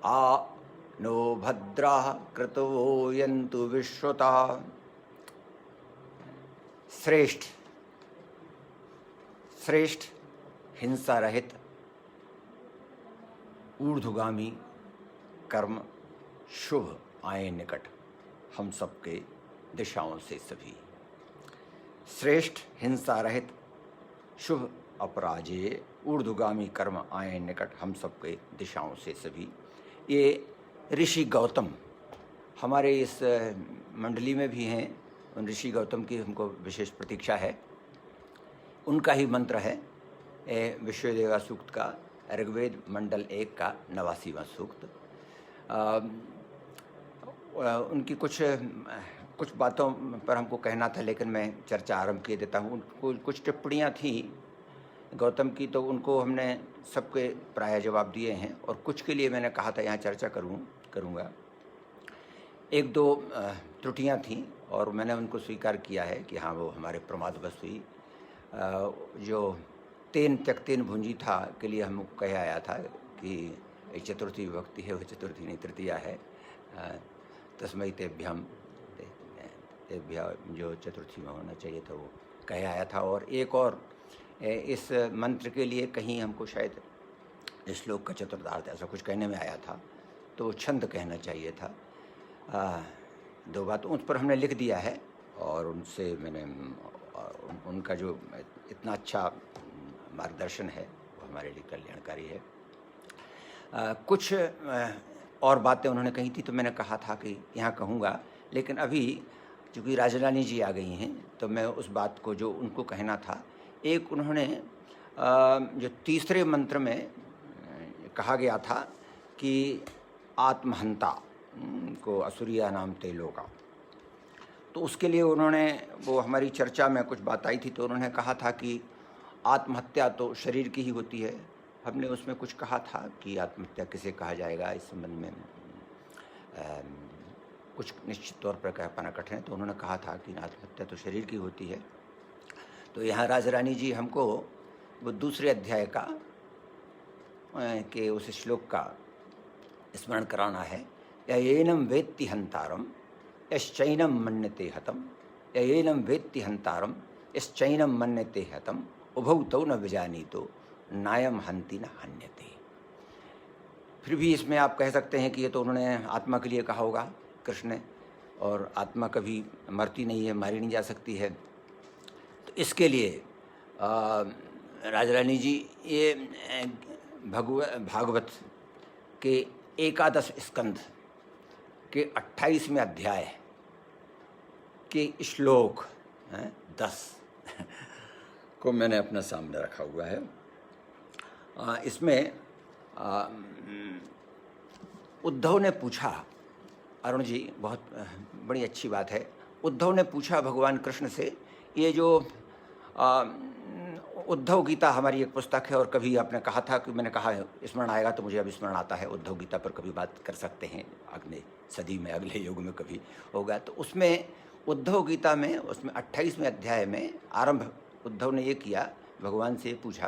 आ no भद्राः क्रतवो यन्तु विश्रुताः। श्रेष्ठ श्रेष्ठ हिंसा रहित ऊर्ध्वगामी कर्म शुभ आए निकट हम सबके दिशाओं से सभी। श्रेष्ठ हिंसा रहित शुभ अपराजेय ऊर्ध्वगामी कर्म आए निकट हम सबके दिशाओं से सभी। ये ऋषि गौतम हमारे इस मंडली में भी हैं। उन ऋषि गौतम की हमको विशेष प्रतीक्षा है। उनका ही मंत्र है विश्वदेवा सूक्त का, ऋग्वेद मंडल 1 का 89वां सूक्त। उनकी कुछ बातों पर हमको कहना था, लेकिन मैं चर्चा आरंभ किए देता हूँ। उनको कुछ टिप्पणियाँ थी गौतम की, तो उनको हमने सबके प्राय जवाब दिए हैं, और कुछ के लिए मैंने कहा था यहाँ चर्चा करूँगा। एक दो त्रुटियाँ थीं और मैंने उनको स्वीकार किया है कि हाँ, वो हमारे प्रमादवश हुई। जो तेन त्यक्तेन भुंजी था के लिए हम कह आया था कि चतुर्थी विभक्ति है, वो चतुर्थी नहीं तृतीया है। तस्मै तेभ्यम जो चतुर्थी में होना चाहिए था वो कह आया था। और एक और इस मंत्र के लिए कहीं हमको शायद श्लोक का चतुर्थार्थ ऐसा कुछ कहने में आया था, तो छंद कहना चाहिए था। दो बात उस पर हमने लिख दिया है, और उनसे मैंने उनका जो इतना अच्छा मार्गदर्शन है वो हमारे लिए कल्याणकारी है। कुछ और बातें उन्होंने कही थी, तो मैंने कहा था कि यहाँ कहूँगा, लेकिन अभी चूँकि राजरानी जी आ गई हैं तो मैं उस बात को जो उनको कहना था, एक उन्होंने जो तीसरे मंत्र में कहा गया था कि आत्महंता को असुरिया नाम ते लोका, तो उसके लिए उन्होंने वो हमारी चर्चा में कुछ बात आई थी, तो उन्होंने कहा था कि आत्महत्या तो शरीर की ही होती है। हमने उसमें कुछ कहा था कि आत्महत्या किसे कहा जाएगा, इस संबंध में कुछ निश्चित तौर पर कह पाना कठिन है। तो उन्होंने कहा था कि आत्महत्या तो शरीर की होती है। तो यहाँ राजरानी जी हमको वो दूसरे अध्याय का के उस श्लोक का स्मरण कराना है। येनम वेत्ति हंतारम यश्चैनम मन्यते हतम, येनम वेत्ति हंतारम यश्चैनम मन्यते हतम, उभौ तौ न विजानीतो नायम हंति न हन्यते। फिर भी इसमें आप कह सकते हैं कि ये तो उन्होंने आत्मा के लिए कहा होगा कृष्ण ने, और आत्मा कभी मरती नहीं है, मारी नहीं जा सकती है। तो इसके लिए राजरानी जी ये भागवत के 11 स्कंध के 28वें अध्याय के श्लोक 10 को मैंने अपने सामने रखा हुआ है। इसमें उद्धव ने पूछा, अरुण जी बहुत बड़ी अच्छी बात है, उद्धव ने पूछा भगवान कृष्ण से, ये जो उद्धव गीता हमारी एक पुस्तक है, और कभी आपने कहा था कि मैंने कहा स्मरण आएगा तो मुझे अब स्मरण आता है, उद्धव गीता पर कभी बात कर सकते हैं, अगले सदी में अगले युग में कभी होगा। तो उसमें उद्धव गीता में उसमें 28वें अध्याय में आरंभ उद्धव ने ये किया, भगवान से पूछा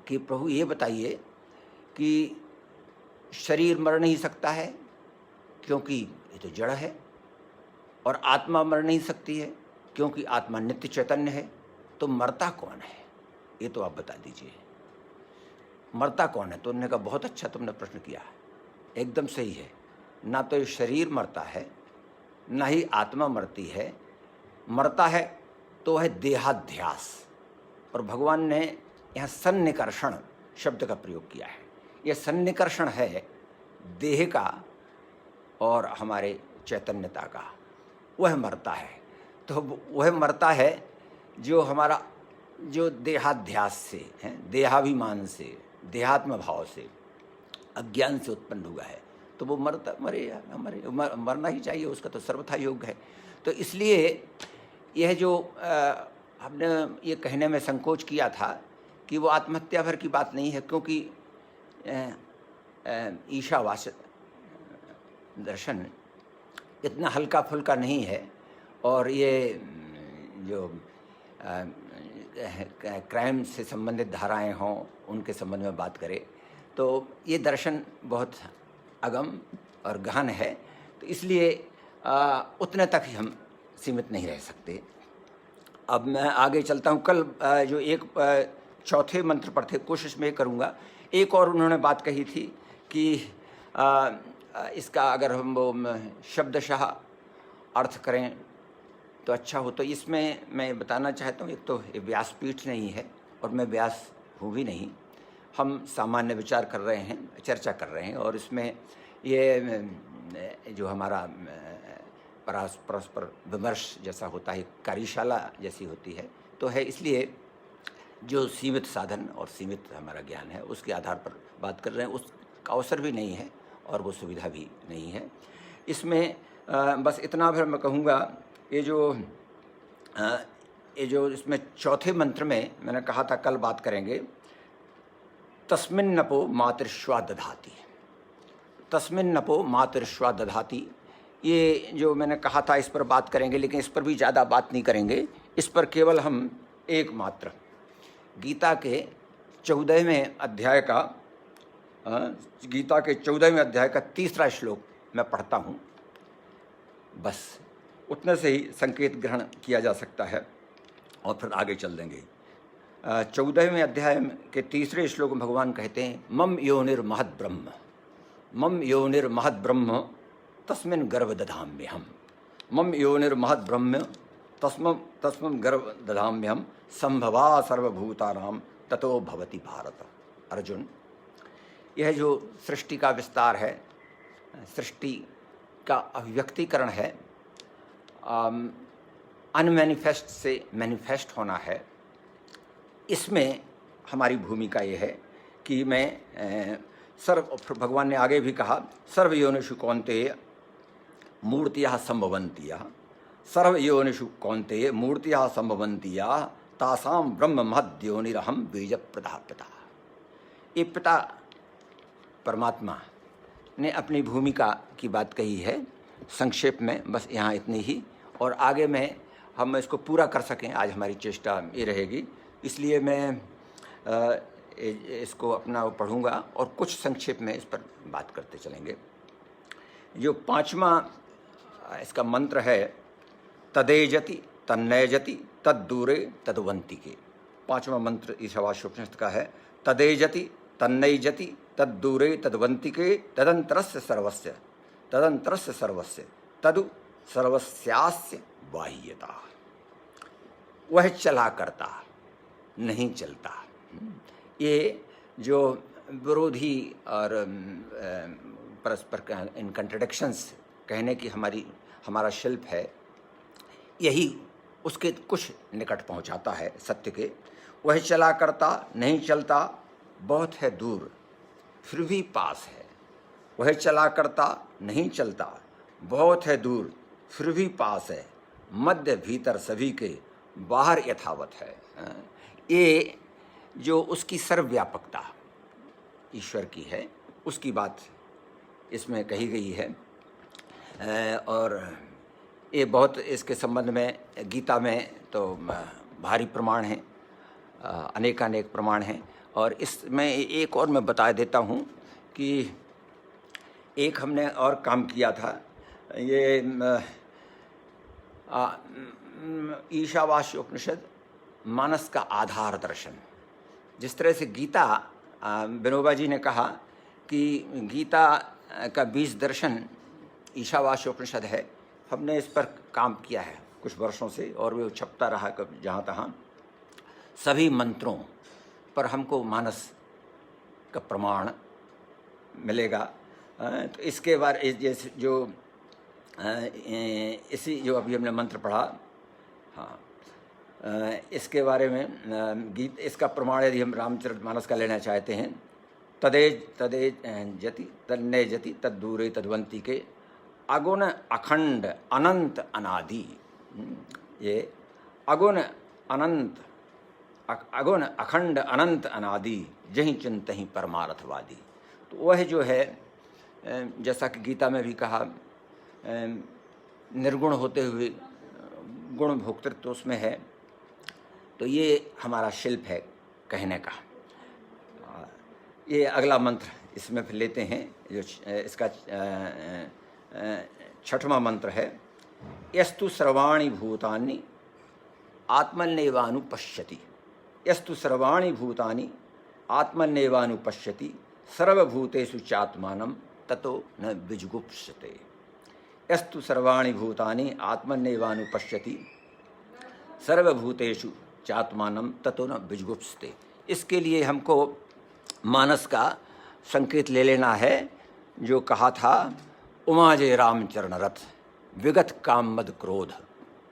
कि प्रभु ये बताइए कि शरीर मर नहीं सकता है क्योंकि ये तो जड़ है, और आत्मा मर नहीं सकती है क्योंकि आत्मा नित्य चैतन्य है, तो मरता कौन है, ये तो आप बता दीजिए, मरता कौन है। तो उन्होंने कहा बहुत अच्छा तुमने प्रश्न किया, एकदम सही है, ना तो ये शरीर मरता है ना ही आत्मा मरती है, मरता है तो है देहाध्यास। और भगवान ने यहाँ सन्निकर्षण शब्द का प्रयोग किया है। यह सन्निकर्षण है देह का और हमारे चैतन्यता का, वह मरता है। तो वह मरता है जो हमारा जो देहाध्यास से है, देहाभिमान से, देहात्म भाव से, अज्ञान से उत्पन्न हुआ है, तो वो मरे या न मरे, मरना ही चाहिए, उसका तो सर्वथा योग्य है। तो इसलिए यह जो हमने ये कहने में संकोच किया था कि वो आत्महत्या भर की बात नहीं है, क्योंकि ईशावास दर्शन इतना हल्का फुल्का नहीं है, और ये जो क्राइम से संबंधित धाराएं हों उनके संबंध में बात करें तो ये दर्शन बहुत अगम और गहन है, तो इसलिए उतने तक ही हम सीमित नहीं रह सकते। अब मैं आगे चलता हूँ। कल जो एक चौथे मंत्र पर थे, कोशिश मैं करूँगा। एक और उन्होंने बात कही थी कि इसका अगर हम वो शब्दशः अर्थ करें तो अच्छा हो। तो इसमें मैं बताना चाहता हूँ, एक तो ये व्यासपीठ नहीं है और मैं व्यास हूँ भी नहीं, हम सामान्य विचार कर रहे हैं, चर्चा कर रहे हैं, और इसमें ये जो हमारा परस्पर विमर्श जैसा होता है, कार्यशाला जैसी होती है, तो है इसलिए जो सीमित साधन और सीमित हमारा ज्ञान है उसके आधार पर बात कर रहे हैं। उसका अवसर भी नहीं है और वो सुविधा भी नहीं है। इसमें बस इतना भर मैं कहूँगा, ये जो इसमें चौथे मंत्र में मैंने कहा था कल बात करेंगे, तस्मिन् नपो मातृश्वा दधाति, तस्मिन् नपो मातृश्वा दधाति, ये जो मैंने कहा था इस पर बात करेंगे, लेकिन इस पर भी ज़्यादा बात नहीं करेंगे। इस पर केवल हम एक मात्र गीता के 14वें अध्याय का 3रा श्लोक मैं पढ़ता हूँ, बस उतने से ही संकेत ग्रहण किया जा सकता है और फिर आगे चल देंगे। 14वें अध्याय के 3रे श्लोक में भगवान कहते हैं, मम योनिर्महद् ब्रह्म, मम योनिर्महद् ब्रह्म तस्मिन् गर्भ दधाम्यहम्, मम योनिर्महद् ब्रह्म तस्मिन् गर्भ दधाम्यहम्, संभवा सर्वभूतानां ततो भवति भारत। अर्जुन, यह जो सृष्टि का विस्तार है, सृष्टि का अभिव्यक्तिकरण है, अनमैनिफेस्ट से मैनिफेस्ट होना है, इसमें हमारी भूमिका ये है कि मैं भगवान ने आगे भी कहा, सर्वयोनिषु कौन्तेय मूर्तियः संभवन्त्यः, सर्वयोनिषु कौन्तेय मूर्तियः संभवन्त्यः, तासां ब्रह्म महद्योनिरहं बीजप्रदः पिता। ये पिता परमात्मा ने अपनी भूमिका की बात कही है संक्षेप में, बस यहाँ इतनी ही, और आगे में हम इसको पूरा कर सकें, आज हमारी चेष्टा ये रहेगी। इसलिए मैं इसको अपना पढ़ूंगा और कुछ संक्षेप में इस पर बात करते चलेंगे। जो 5वां इसका मंत्र है, तदेजति तन्नयजति तद्दूरे तद्वन्तिके। 5वां मंत्र ईशावास्योपनिषद का है, तदेजति तन्नयजति तद्दूरे तद्वन्तिके, तदंतरस्य सर्वस्य तदु सर्वस्यास्य बाह्यता। वह चला करता नहीं चलता। ये जो विरोधी और परस्पर इन कंट्रडिक्शंस कहने की हमारा शिल्प है, यही उसके कुछ निकट पहुंचाता है सत्य के। वह चला करता नहीं चलता, बहुत है दूर फिर भी पास है। वह चला करता नहीं चलता, बहुत है दूर फिर भी पास है, मध्य भीतर सभी के, बाहर यथावत है। ये जो उसकी सर्वव्यापकता ईश्वर की है, उसकी बात इसमें कही गई है। और ये बहुत इसके संबंध में गीता में तो भारी प्रमाण हैं, अनेकानेक प्रमाण हैं। और इसमें एक और मैं बता देता हूँ कि एक हमने और काम किया था, ये ईशावास्योपनिषद मानस का आधार दर्शन। जिस तरह से गीता, विनोबा जी ने कहा कि गीता का बीज दर्शन ईशावास्योपनिषद है। हमने इस पर काम किया है कुछ वर्षों से और वो छपता रहा जहाँ तहाँ। सभी मंत्रों पर हमको मानस का प्रमाण मिलेगा। तो इसके बारे जैसे जो इसी जो अभी हमने मंत्र पढ़ा, हाँ, इसके बारे में गीत इसका प्रमाण यदि हम रामचरितमानस का लेना चाहते हैं, तदेज जति तन्ने जति तद्दूरे तद्वंती के, अगुण अखंड अनंत अनादि। ये अगुण अखंड अनंत अनादि, जहीं चिंतहीं परमार्थवादी। तो वह जो है, जैसा कि गीता में भी कहा, निर्गुण होते हुए गुण भोक्तृत्व उसमें है। तो ये हमारा शिल्प है कहने का। ये अगला मंत्र इसमें फिर लेते हैं जो इसका छठवां मंत्र है, यस्तु सर्वाणि भूतानि आत्मन्येवानुपश्यति। यस्तु सर्वाणि भूतानि आत्मन्येवानुपश्यति सर्वभूतेषु चात्मानं ततो न विजुगुप्स्यते। यस्तु सर्वाणि भूतानि आत्मन्येवानुपश्यति सर्वभूतेषु चात्मानं ततो न विजुगुप्स्यते। इसके लिए हमको मानस का संकेत ले लेना है, जो कहा था, उमा जय रामचरण रथ विगत काम मद क्रोध।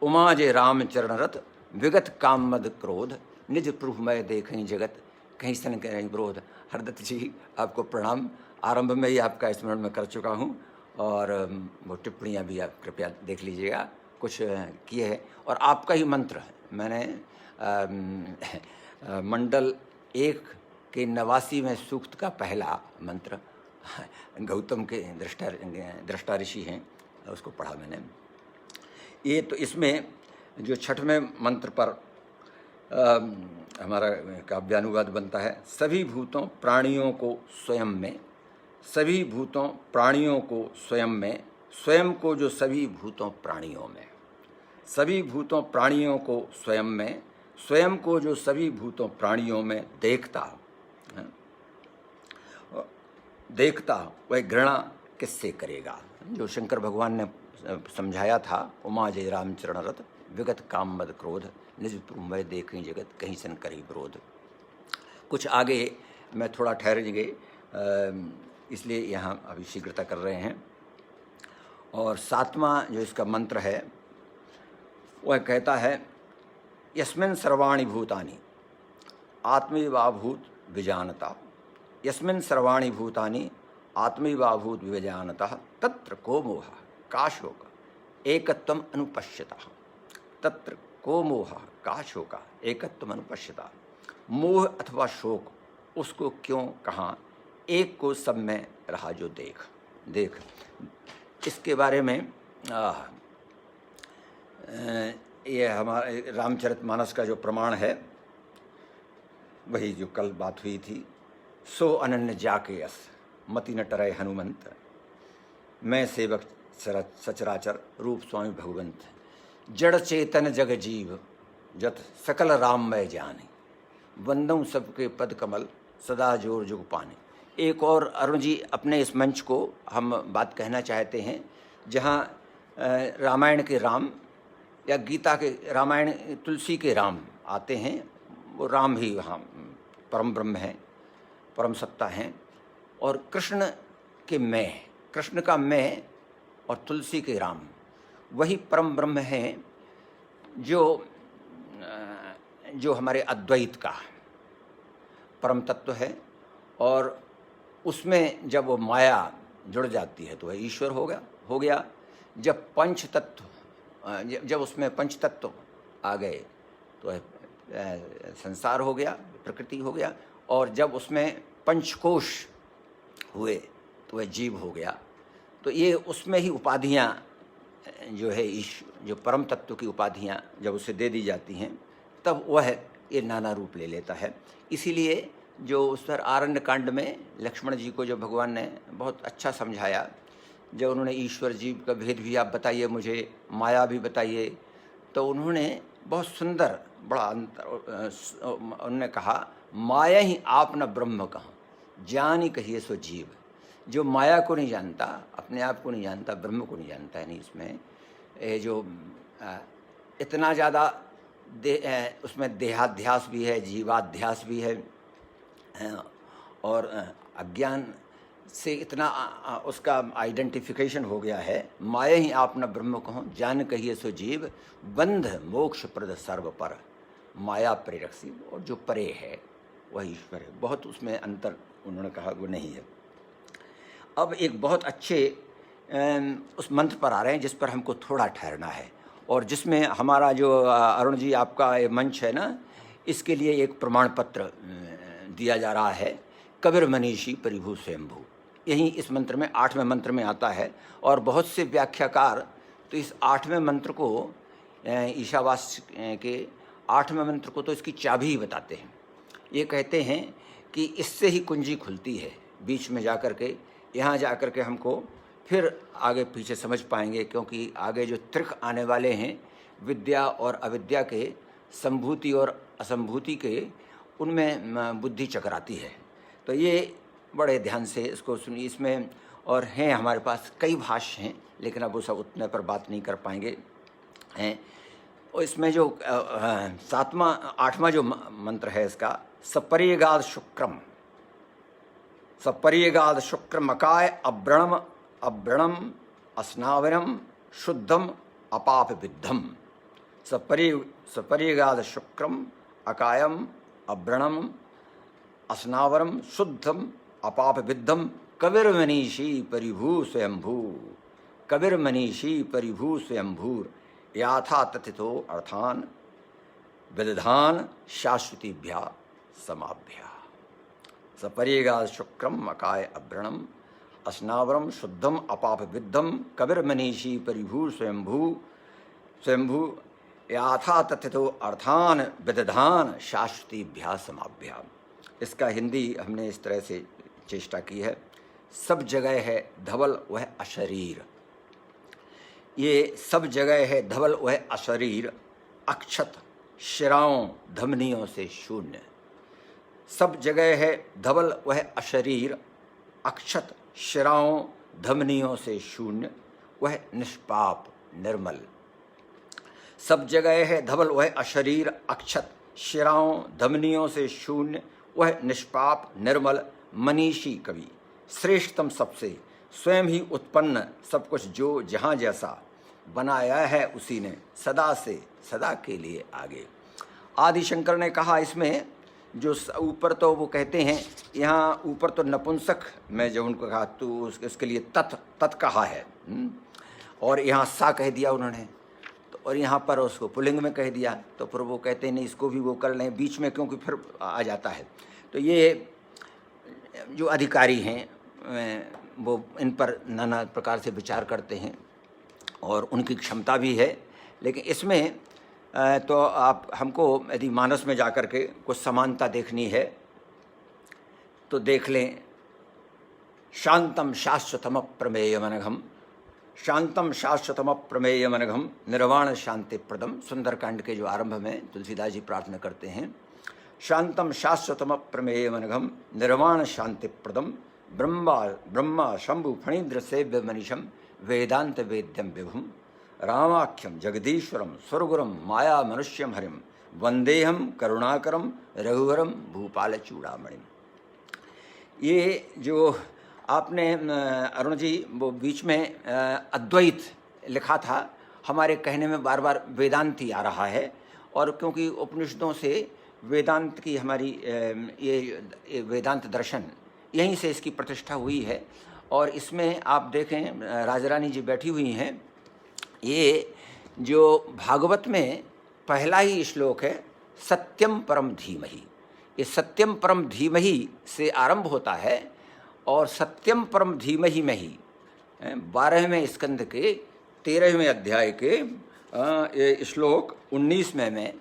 उमा जय रामचरण रथ विगत काम मद क्रोध, निज प्रभु मैं देखें जगत कहीं सन करें विरोध। हरदत्त जी आपको प्रणाम। आरंभ में ही आपका स्मरण में कर चुका हूँ, और वो टिप्पणियाँ भी आप कृपया देख लीजिएगा, कुछ किए हैं। और आपका ही मंत्र है, मैंने मंडल 1 के 89वें सूक्त का पहला मंत्र, गौतम के दृष्टा ऋषि हैं, उसको पढ़ा मैंने। ये तो इसमें जो छठवें मंत्र पर हमारा काव्यानुवाद बनता है, सभी भूतों प्राणियों को स्वयं में, सभी भूतों प्राणियों को स्वयं में, स्वयं को जो सभी भूतों प्राणियों में, सभी भूतों प्राणियों को स्वयं में, स्वयं को जो सभी भूतों प्राणियों में देखता हो, देखता वह घृणा किससे करेगा। जो शंकर भगवान ने समझाया था, उमा जय रामचरण रथ विगत काम मद क्रोध, निज प्रभु देखें जगत कहीं सन करी विरोध। कुछ आगे मैं थोड़ा ठहर गए, इसलिए यहाँ अभी शीघ्रता कर रहे हैं। और 7वां जो इसका मंत्र है वह कहता है, यस्मिन् सर्वाणि भूतानि आत्मैवाभूत विजानता। यस्मिन् सर्वाणि भूतानि आत्मैवाभूत विजानतः तत्र को मोह का शोक एकत्वम अनुपश्यतः। तत्र को मोह का शोक एकत्वम अनुपश्यतः। मोह अथवा शोक उसको क्यों कहाँ, एक को सब में रहा जो देख। इसके बारे में ये हमारे रामचरितमानस का जो प्रमाण है, वही जो कल बात हुई थी, सो अनन्य जाके यस मति न टरै हनुमंत, मैं सेवक सचराचर रूप स्वामी भगवंत। जड़ चेतन जग जीव जत सकल राम मैं जाने, वंदऊ सबके पद कमल सदा जोर जुग पाने। एक और अरुण जी अपने इस मंच को हम बात कहना चाहते हैं, जहाँ रामायण के राम या गीता के रामायण तुलसी के राम आते हैं, वो राम ही वहाँ परम ब्रह्म हैं, परम सत्ता हैं। और कृष्ण के मैं, कृष्ण का मैं और तुलसी के राम, वही परम ब्रह्म हैं जो हमारे अद्वैत का परम तत्व है। और उसमें जब वो माया जुड़ जाती है तो वह ईश्वर हो गया। जब पंच तत्व, जब उसमें पंच तत्व आ गए तो वह संसार हो गया, प्रकृति हो गया। और जब उसमें पंचकोश हुए तो वह जीव हो गया। तो ये उसमें ही उपाधियाँ जो है, जो परम तत्व की उपाधियाँ जब उसे दे दी जाती हैं, तब वह ये नाना रूप ले लेता है। इसीलिए जो उस पर आरण्य कांड में लक्ष्मण जी को जो भगवान ने बहुत अच्छा समझाया, जब उन्होंने ईश्वर जीव का भेद भी आप बताइए मुझे, माया भी बताइए, तो उन्होंने बहुत सुंदर बड़ा अंतर उन्होंने कहा, माया ही आप न ब्रह्म कहो जानी कहिए सो जीव। जो माया को नहीं जानता, अपने आप को नहीं जानता, ब्रह्म को नहीं जानता है, नहीं इसमें जो इतना ज़्यादा उसमें देहाध्यास भी है, जीवाध्यास भी है, और अज्ञान से इतना उसका आइडेंटिफिकेशन हो गया है। माया ही आप न ब्रह्म कहो जान कहिए सो जीव, बंध मोक्ष प्रद सर्व पर। माया प्रेरक और जो परे है वह ईश्वर है। बहुत उसमें अंतर उन्होंने कहा वो नहीं है। अब एक बहुत अच्छे उस मंत्र पर आ रहे हैं जिस पर हमको थोड़ा ठहरना है, और जिसमें हमारा जो अरुण जी आपका ये मंच है ना, इसके लिए एक प्रमाण पत्र दिया जा रहा है, कबीर मनीषी परिभू स्वयंभू। यही इस मंत्र में 8वें मंत्र में आता है। और बहुत से व्याख्याकार तो इस 8वें मंत्र को, ईशावास के 8वें मंत्र को तो इसकी चाबी ही बताते हैं। ये कहते हैं कि इससे ही कुंजी खुलती है, बीच में जा कर के, यहाँ जा कर के हमको फिर आगे पीछे समझ पाएंगे, क्योंकि आगे जो त्रिक आने वाले हैं विद्या और अविद्या के, संभूति और असंभूति के, उनमें बुद्धि चकराती है। तो ये बड़े ध्यान से इसको सुनिए। इसमें और हैं हमारे पास कई भाष्य हैं, लेकिन अब वो सब उतने पर बात नहीं कर पाएंगे हैं। और इसमें जो 8वां जो मंत्र है इसका, सपर्यगाद शुक्रम, सपर्यगाद शुक्रम अकाय अव्रणम अस्नावरम शुद्धम अपाप विद्धम। सपर्यगाद शुक्रम अकायम अव्रणम अस्नावरम शुद्धम अपाप विद्धम कविर्मनीषी परिभू स्वयंभू, कविर्मनीषी परिभू स्वयंभूर याथा तथितो अर्थान विदधान शाश्वतीभ्या समाभ्या। सपर्यगाद शुक्रम अकाय अव्रणम अस्नावरम शुद्धम अपाप विद्धम कविर्मनीषी परिभू स्वयंभू याथा तथितो अर्थान विदधान शाश्वतीभ्या समाभ्या। इसका हिंदी हमने इस तरह से चेष्टा की है। सब जगह है धवल वह अशरीर, ये सब जगह है धवल वह अशरीर, अक्षत शिराओं धमनियों से शून्य। सब जगह है धवल वह अशरीर, अक्षत शिराओं धमनियों से शून्य, वह निष्पाप निर्मल। सब जगह है धवल वह अशरीर, अक्षत शिराओं धमनियों से शून्य, वह निष्पाप निर्मल मनीषी कवि, श्रेष्ठतम सबसे, स्वयं ही उत्पन्न सब कुछ जो जहाँ जैसा बनाया है उसी ने, सदा से सदा के लिए आगे। आदि शंकर ने कहा इसमें जो ऊपर तो वो कहते हैं, यहाँ ऊपर तो नपुंसक में जो उनको कहा तो उसके लिए तत् कहा है, और यहाँ सा कह दिया उन्होंने, तो और यहाँ पर उसको पुल्लिंग में कह दिया। तो फिर वो कहते हैं नहीं इसको भी वो कर लें बीच में, क्योंकि फिर आ जाता है। तो ये जो अधिकारी हैं वो इन पर नाना प्रकार से विचार करते हैं और उनकी क्षमता भी है। लेकिन इसमें तो आप हमको यदि मानस में जाकर के कुछ समानता देखनी है तो देख लें। शांतम शाश्वतम प्रमेयमनघम, शांतम शाश्वतम प्रमेयमनघम निर्वाण शांति प्रदम। सुंदरकांड के जो आरंभ में तुलसीदास जी प्रार्थना करते हैं, शांतम शाश्वतम प्रमेयमनघम निर्वाण शांति प्रदम ब्रह्मा शंभु फणीन्द्र सेव्य मनीषम वेदांत वेद्यम विभुम रामाख्यम जगदीश्वरम स्वर्गुरम माया मनुष्यम हरिम वंदेहम करुणाकरम रघुवरम भूपाल चूड़ामणि। ये जो आपने अरुण जी वो बीच में अद्वैत लिखा था, हमारे कहने में बार बार वेदांत ही आ रहा है। और क्योंकि उपनिषदों से वेदांत की हमारी ये वेदांत दर्शन यहीं से इसकी प्रतिष्ठा हुई है। और इसमें आप देखें राजरानी जी बैठी हुई हैं, ये जो भागवत में पहला ही श्लोक है सत्यम परम धीमहि। ये सत्यम परम धीमहि से आरंभ होता है और सत्यम परम धीमहि में ही 12वें स्कंद के 13वें अध्याय के ये श्लोक 19वें में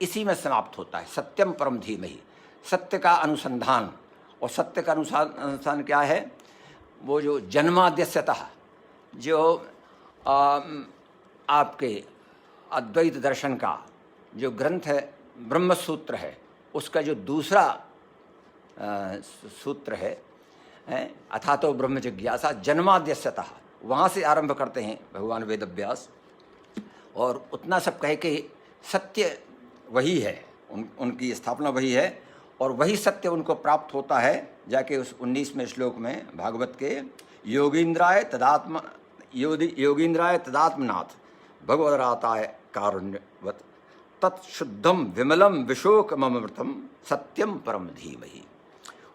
इसी में समाप्त होता है। सत्यम परम धीमहि, सत्य का अनुसंधान। और सत्य का अनुसंधान क्या है? वो जो जन्माद्यस्यतः जो आपके अद्वैत दर्शन का जो ग्रंथ है ब्रह्मसूत्र है, उसका जो दूसरा सूत्र है अथा तो ब्रह्म जिज्ञासा जन्माद्यस्यतः, वहाँ से आरंभ करते हैं भगवान वेदव्यास। और उतना सब कह के सत्य वही है, उनकी स्थापना वही है और वही सत्य उनको प्राप्त होता है जाके उस 19वें श्लोक में भागवत के योगींद्राय तदात्मनाथ भगवदराताय कारुण्यवत तत्शुद्धम विमलम विशोकममृतम सत्यम परम धीमहि।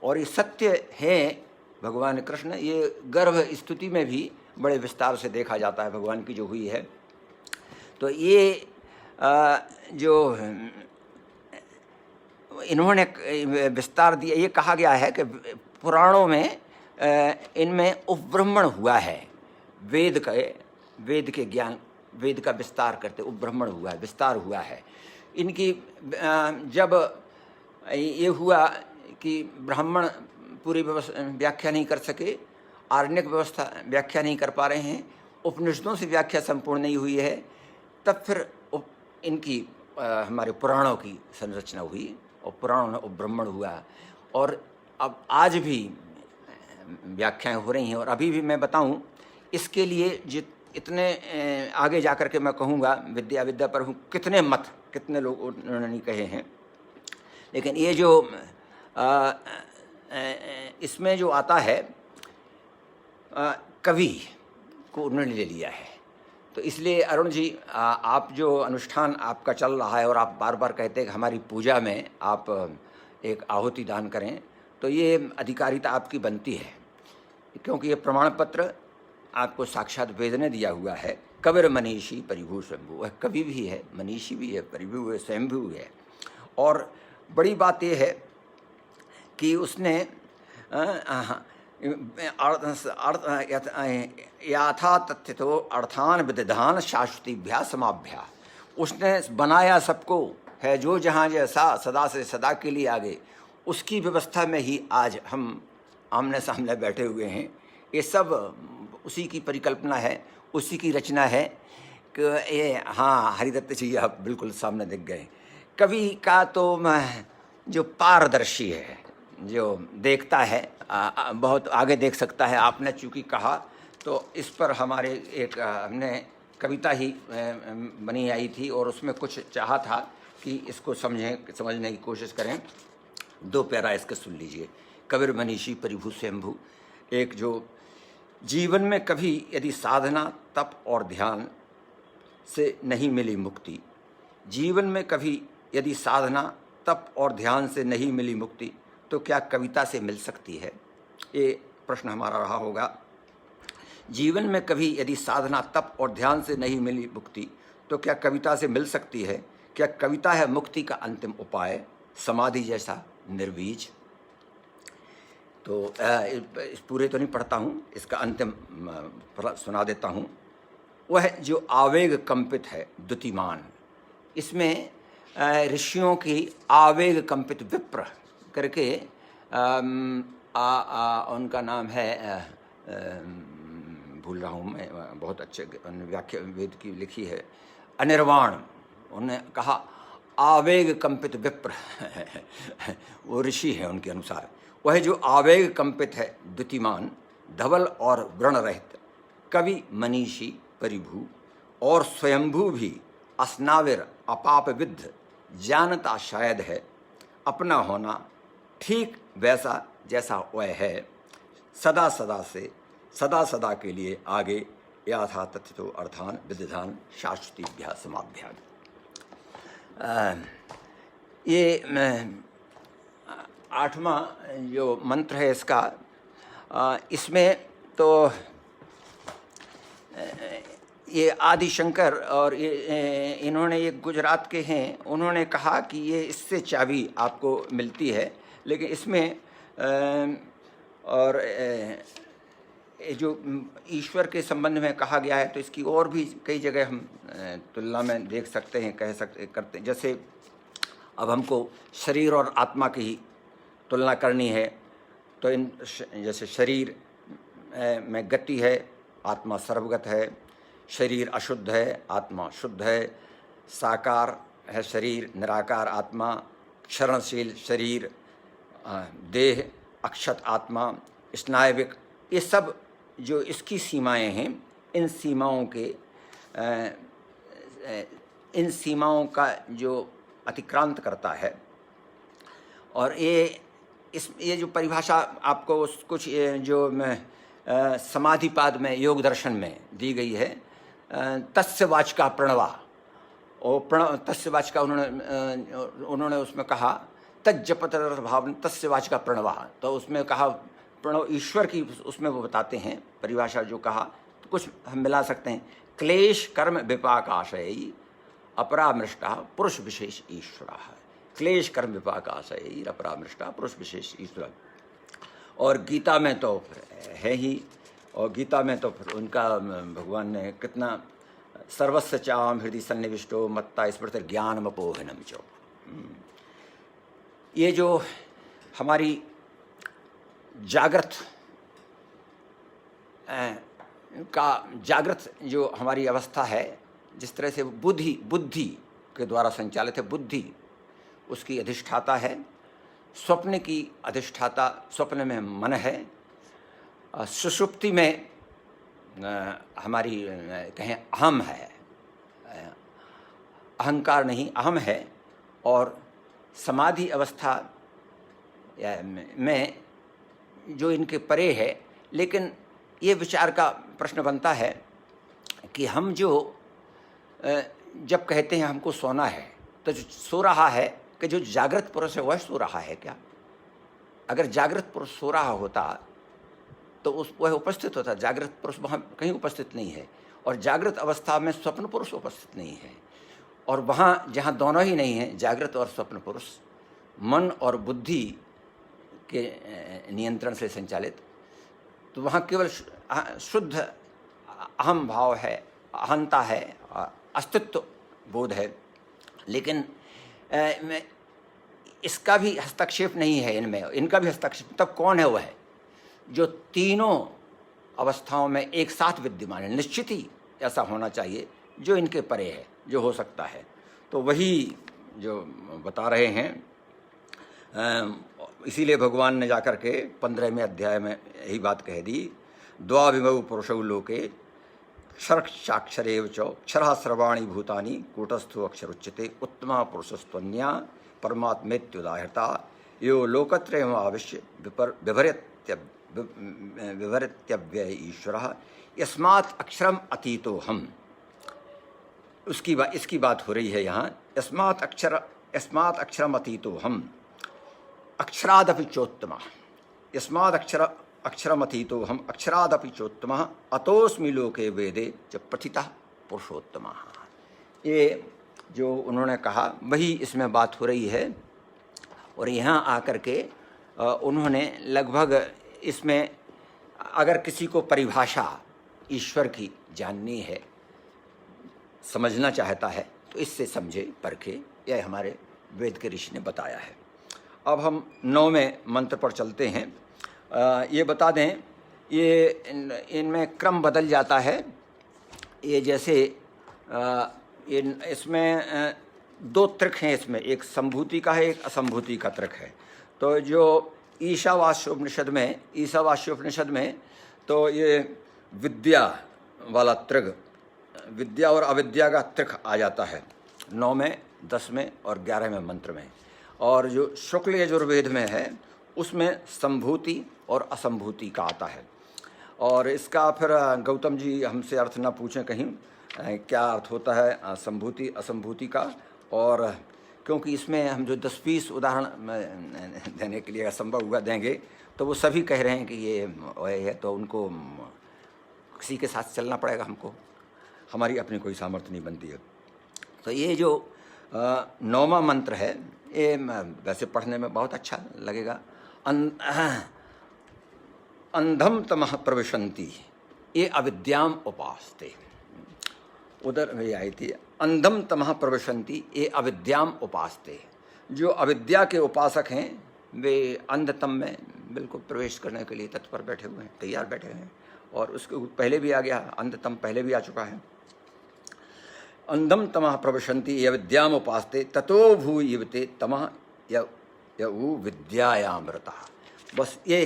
और ये सत्य है भगवान कृष्ण, ये गर्भ स्तुति में भी बड़े विस्तार से देखा जाता है भगवान की जो हुई है। तो ये जो इन्होंने विस्तार दिया, ये कहा गया है कि पुराणों में इनमें उपब्रह्मण हुआ है, वेद के ज्ञान, वेद का विस्तार करते उपब्रह्मण हुआ है, विस्तार हुआ है इनकी। जब ये हुआ कि ब्राह्मण पूरी व्याख्या नहीं कर सके, आरण्यक व्यवस्था व्याख्या नहीं कर पा रहे हैं, उपनिषदों से व्याख्या संपूर्ण नहीं हुई है, तब फिर इनकी हमारे पुराणों की संरचना हुई और पुराणों में ब्राह्मण हुआ। और अब आज भी व्याख्याएं हो रही हैं। और अभी भी मैं बताऊं, इसके लिए इतने आगे जाकर के मैं कहूँगा विद्या विद्या पर कितने मत, कितने लोग उन्होंने कहे हैं, लेकिन ये जो इसमें जो आता है कवि को उन्होंने ले लिया है। तो इसलिए अरुण जी, आप जो अनुष्ठान आपका चल रहा है और आप बार बार कहते हैं कि हमारी पूजा में आप एक आहुति दान करें, तो ये अधिकारिता आपकी बनती है, क्योंकि ये प्रमाण पत्र आपको साक्षात वेद ने दिया हुआ है। कबीर मनीषी परिभू स्वयंभू, वह कवि भी है, मनीषी भी है, परिभू है, स्वयंभू है। और बड़ी बात यह है कि उसने याथा तथ्यतो अर्थान विदधान शाश्वतीभ्या समाभ्या, उसने बनाया सबको है जो जहाँ जैसा सदा से सदा के लिए आगे, उसकी व्यवस्था में ही आज हम आमने सामने बैठे हुए हैं। ये सब उसी की परिकल्पना है, उसी की रचना है कि ये, हाँ हरिदत्त जी आप बिल्कुल सामने दिख गए। कवि का तो जो पारदर्शी है, जो देखता है, बहुत आगे देख सकता है। आपने चूँकि कहा तो इस पर हमारे एक हमने कविता ही बनी आई थी और उसमें कुछ चाहा था कि इसको समझने की कोशिश करें। 2 पैरा इसके सुन लीजिए। कबीर मनीषी परिभू स्वयंभू, एक जो जीवन में कभी यदि साधना तप और ध्यान से नहीं मिली मुक्ति, जीवन में कभी यदि साधना तप और ध्यान से नहीं मिली मुक्ति, तो क्या कविता से मिल सकती है? ये प्रश्न हमारा रहा होगा। जीवन में कभी यदि साधना तप और ध्यान से नहीं मिली मुक्ति, तो क्या कविता से मिल सकती है? क्या कविता है मुक्ति का अंतिम उपाय, समाधि जैसा निर्बीज? तो इस पूरे तो नहीं पढ़ता हूँ, इसका अंतिम सुना देता हूँ। वह जो आवेग कंपित है द्युतिमान, इसमें ऋषियों की आवेग कंपित विप्र करके उनका नाम है, भूल रहा हूँ मैं, बहुत अच्छे व्याख्या वेद की लिखी है, अनिर्वाण। उन्होंने कहा आवेग कंपित विप्र वो ऋषि है उनके अनुसार। वह जो आवेग कंपित है द्युतिमान, धवल और व्रण रहित, कवि मनीषी परिभू और स्वयंभू भी अस्नाविर अपाप विद्ध, जानता शायद है अपना होना ठीक वैसा जैसा वह है, सदा सदा से सदा सदा के लिए आगे, याथा तथ्यतो अर्थान विदधान शाश्वतीभ्या समाभ्या। ये 8वां जो मंत्र है इसका, इसमें तो ये आदि शंकर और ये इन्होंने, ये गुजरात के हैं, उन्होंने कहा कि ये इससे चाबी आपको मिलती है। लेकिन इसमें और ये जो ईश्वर के संबंध में कहा गया है, तो इसकी और भी कई जगह हम तुलना में देख सकते हैं, कह सकते करते। जैसे अब हमको शरीर और आत्मा की ही तुलना करनी है, तो इन जैसे शरीर में गति है, आत्मा सर्वगत है, शरीर अशुद्ध है, आत्मा शुद्ध है, साकार है शरीर, निराकार आत्मा, क्षरणशील शरीर, देह, अक्षत आत्मा, स्नायविक, ये सब जो इसकी सीमाएं हैं, इन सीमाओं का जो अतिक्रांत करता है। और ये जो परिभाषा आपको कुछ जो समाधिपाद में योग दर्शन में दी गई है, तस्य वाचका प्रणवा, और तस्य वाचका उन्होंने उसमें कहा तज्जपत भाव तस्य वाचका प्रणवा, तो उसमें कहा प्रणव ईश्वर की, उसमें वो बताते हैं परिभाषा जो कहा, तो कुछ हम मिला सकते हैं। क्लेश कर्म विपाक आशय अपरामृष्टा पुरुष विशेष ईश्वर, क्लेश कर्म विपाक आशय अपरामृष्टा पुरुष विशेष ईश्वर। और गीता में तो है ही, और गीता में तो फिर उनका भगवान ने कितना, सर्वस्व चाम हृदय सन्निविष्टो मत्ता स्मृति ज्ञानमपोहनम चो। ये जो हमारी जागृत जागृत जो हमारी अवस्था है, जिस तरह से बुद्धि के द्वारा संचालित है, बुद्धि उसकी अधिष्ठाता है, स्वप्न की अधिष्ठाता, स्वप्न में मन है, सुषुप्ति में हमारी कहें अहम है, अहंकार नहीं अहम है, और समाधि अवस्था में जो इनके परे है। लेकिन ये विचार का प्रश्न बनता है कि हम जो जब कहते हैं हमको सोना है, तो जो सो रहा है कि जो जागृत पुरुष है वह सो रहा है क्या? अगर जागृत पुरुष सो रहा होता तो वह उपस्थित होता। जागृत पुरुष वहाँ कहीं उपस्थित नहीं है, और जागृत अवस्था में स्वप्न पुरुष उपस्थित नहीं है। और वहाँ जहाँ दोनों ही नहीं हैं, जागृत और स्वप्न पुरुष, मन और बुद्धि के नियंत्रण से संचालित, तो वहाँ केवल शुद्ध अहम भाव है, अहंता है, अस्तित्व बोध है। लेकिन इसका भी हस्तक्षेप नहीं है इनमें, इनका भी हस्तक्षेप। तब कौन है? वह है जो तीनों अवस्थाओं में एक साथ विद्यमान है। निश्चित ही ऐसा होना चाहिए जो इनके परे है, जो हो सकता है। तो वही जो बता रहे हैं, इसीलिए भगवान ने जाकर के 15वें अध्याय में यही बात कह दी, द्वाविमौ पुरुषौ लोके क्षरक्षाक्षरेव च क्षरः सर्वाणि भूतानि कूटस्थो अक्षरुच्यते उत्तमा पुरुषस्त्वन्या परमात्मेत्युदाहृता यो लोकत्रयमाविश्य विभरित्यव्यय ईश्वरः यस्मात् अक्षरम अतीतो हम। इसकी बात हो रही है यहाँ। यस्मात् अक्षरम अतीतो हम अक्षरादपि चोत्तमः, यस्माद् अक्षरम अतीतो हम अक्षरादपि चोत्तमः अतोऽस्मि लोके वेदे च प्रथितः पुरुषोत्तमः। ये जो उन्होंने कहा वही इसमें बात हो रही है। और यहाँ आकर के उन्होंने लगभग इसमें, अगर किसी को परिभाषा ईश्वर की जाननी है, समझना चाहता है, तो इससे समझे परखे, यह हमारे वेद के ऋषि ने बताया है। अब हम 9वें मंत्र पर चलते हैं। ये बता दें, ये इनमें क्रम बदल जाता है। ये जैसे इसमें 2 त्रिक हैं इसमें, एक संभूति का है, एक असंभूति का त्रिक है। तो जो ईशावास्योपनिषद में तो ये विद्या वाला त्रिक, विद्या और अविद्या का त्रिक आ जाता है 9वें, 10वें और 11वें मंत्र में। और जो शुक्ल यजुर्वेद में है उसमें संभूति और असंभूति का आता है। और इसका फिर गौतम जी हमसे अर्थ ना पूछें कहीं क्या अर्थ होता है संभूति असंभूति का। और क्योंकि इसमें हम जो 10-20 उदाहरण देने के लिए असंभव हुआ देंगे, तो वो सभी कह रहे हैं कि ये है, तो उनको किसी के साथ चलना पड़ेगा हमको, हमारी अपनी कोई सामर्थ्य नहीं बनती है। तो ये जो 9वां मंत्र है, ये वैसे पढ़ने में बहुत अच्छा लगेगा। अंधम तमः प्रविशन्ति ये अविद्याम उपासते, उधर भी आई थी, अंधम तमः प्रविशन्ति ये अविद्याम उपासते। जो अविद्या के उपासक हैं वे अंधतम में बिल्कुल प्रवेश करने के लिए तत्पर बैठे हुए हैं, तैयार बैठे हैं। और उसके पहले भी आ गया, अंधतम पहले भी आ चुका है। अंधम तमः प्रविशन्ति ये विद्याम उपासते ततो भूयिवते तमः यऊ विद्यायामृतः। बस ये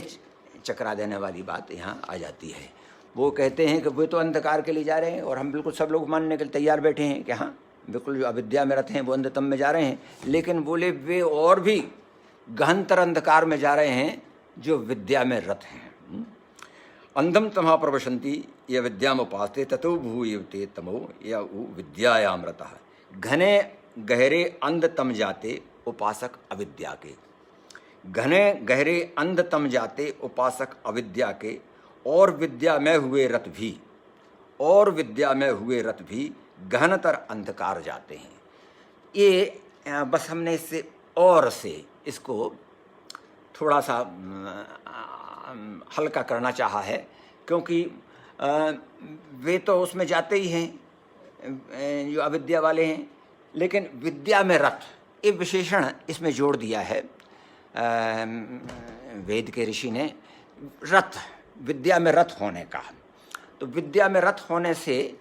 चकरा देने वाली बात यहाँ आ जाती है। वो कहते हैं कि वे तो अंधकार के लिए जा रहे हैं, और हम बिल्कुल सब लोग मानने के लिए तैयार बैठे हैं कि हाँ बिल्कुल जो अविद्या में रत हैं वो अंधतम में जा रहे हैं। लेकिन बोले वे और भी गहनतर अंधकार में जा रहे हैं जो विद्या में रत हैं। अंधम तमः प्रविशन्ति ये विद्यामुपासते ततो भूयते तमो या विद्यायामृतः। घने गहरे अंधतम जाते उपासक अविद्या के, घने गहरे अंधतम जाते उपासक अविद्या के, और विद्या में हुए रत भी, और विद्या में हुए रत भी गहनतर अंधकार जाते हैं। ये बस हमने इससे और से इसको थोड़ा सा हल्का करना चाहा है, क्योंकि वे तो उसमें जाते ही हैं जो अविद्या वाले हैं, लेकिन विद्या में रत ये विशेषण इसमें जोड़ दिया है वेद के ऋषि ने, रत, विद्या में रत होने का। तो विद्या में रत होने से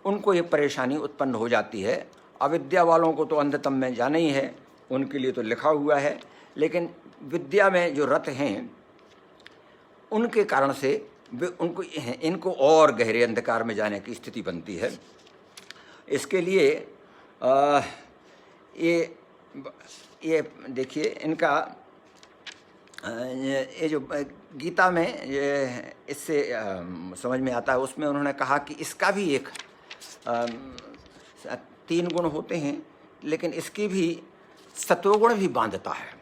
उनको ये परेशानी उत्पन्न हो जाती है। अविद्या वालों को तो अंधतम में जाना ही है, उनके लिए तो लिखा हुआ है, लेकिन विद्या में जो रत हैं उनके कारण से उनको इनको और गहरे अंधकार में जाने की स्थिति बनती है। इसके लिए ये देखिए, इनका ये जो गीता में ये इससे समझ में आता है, उसमें उन्होंने कहा कि इसका भी एक 3 गुण होते हैं, लेकिन इसकी भी सत्वगुण भी बांधता है,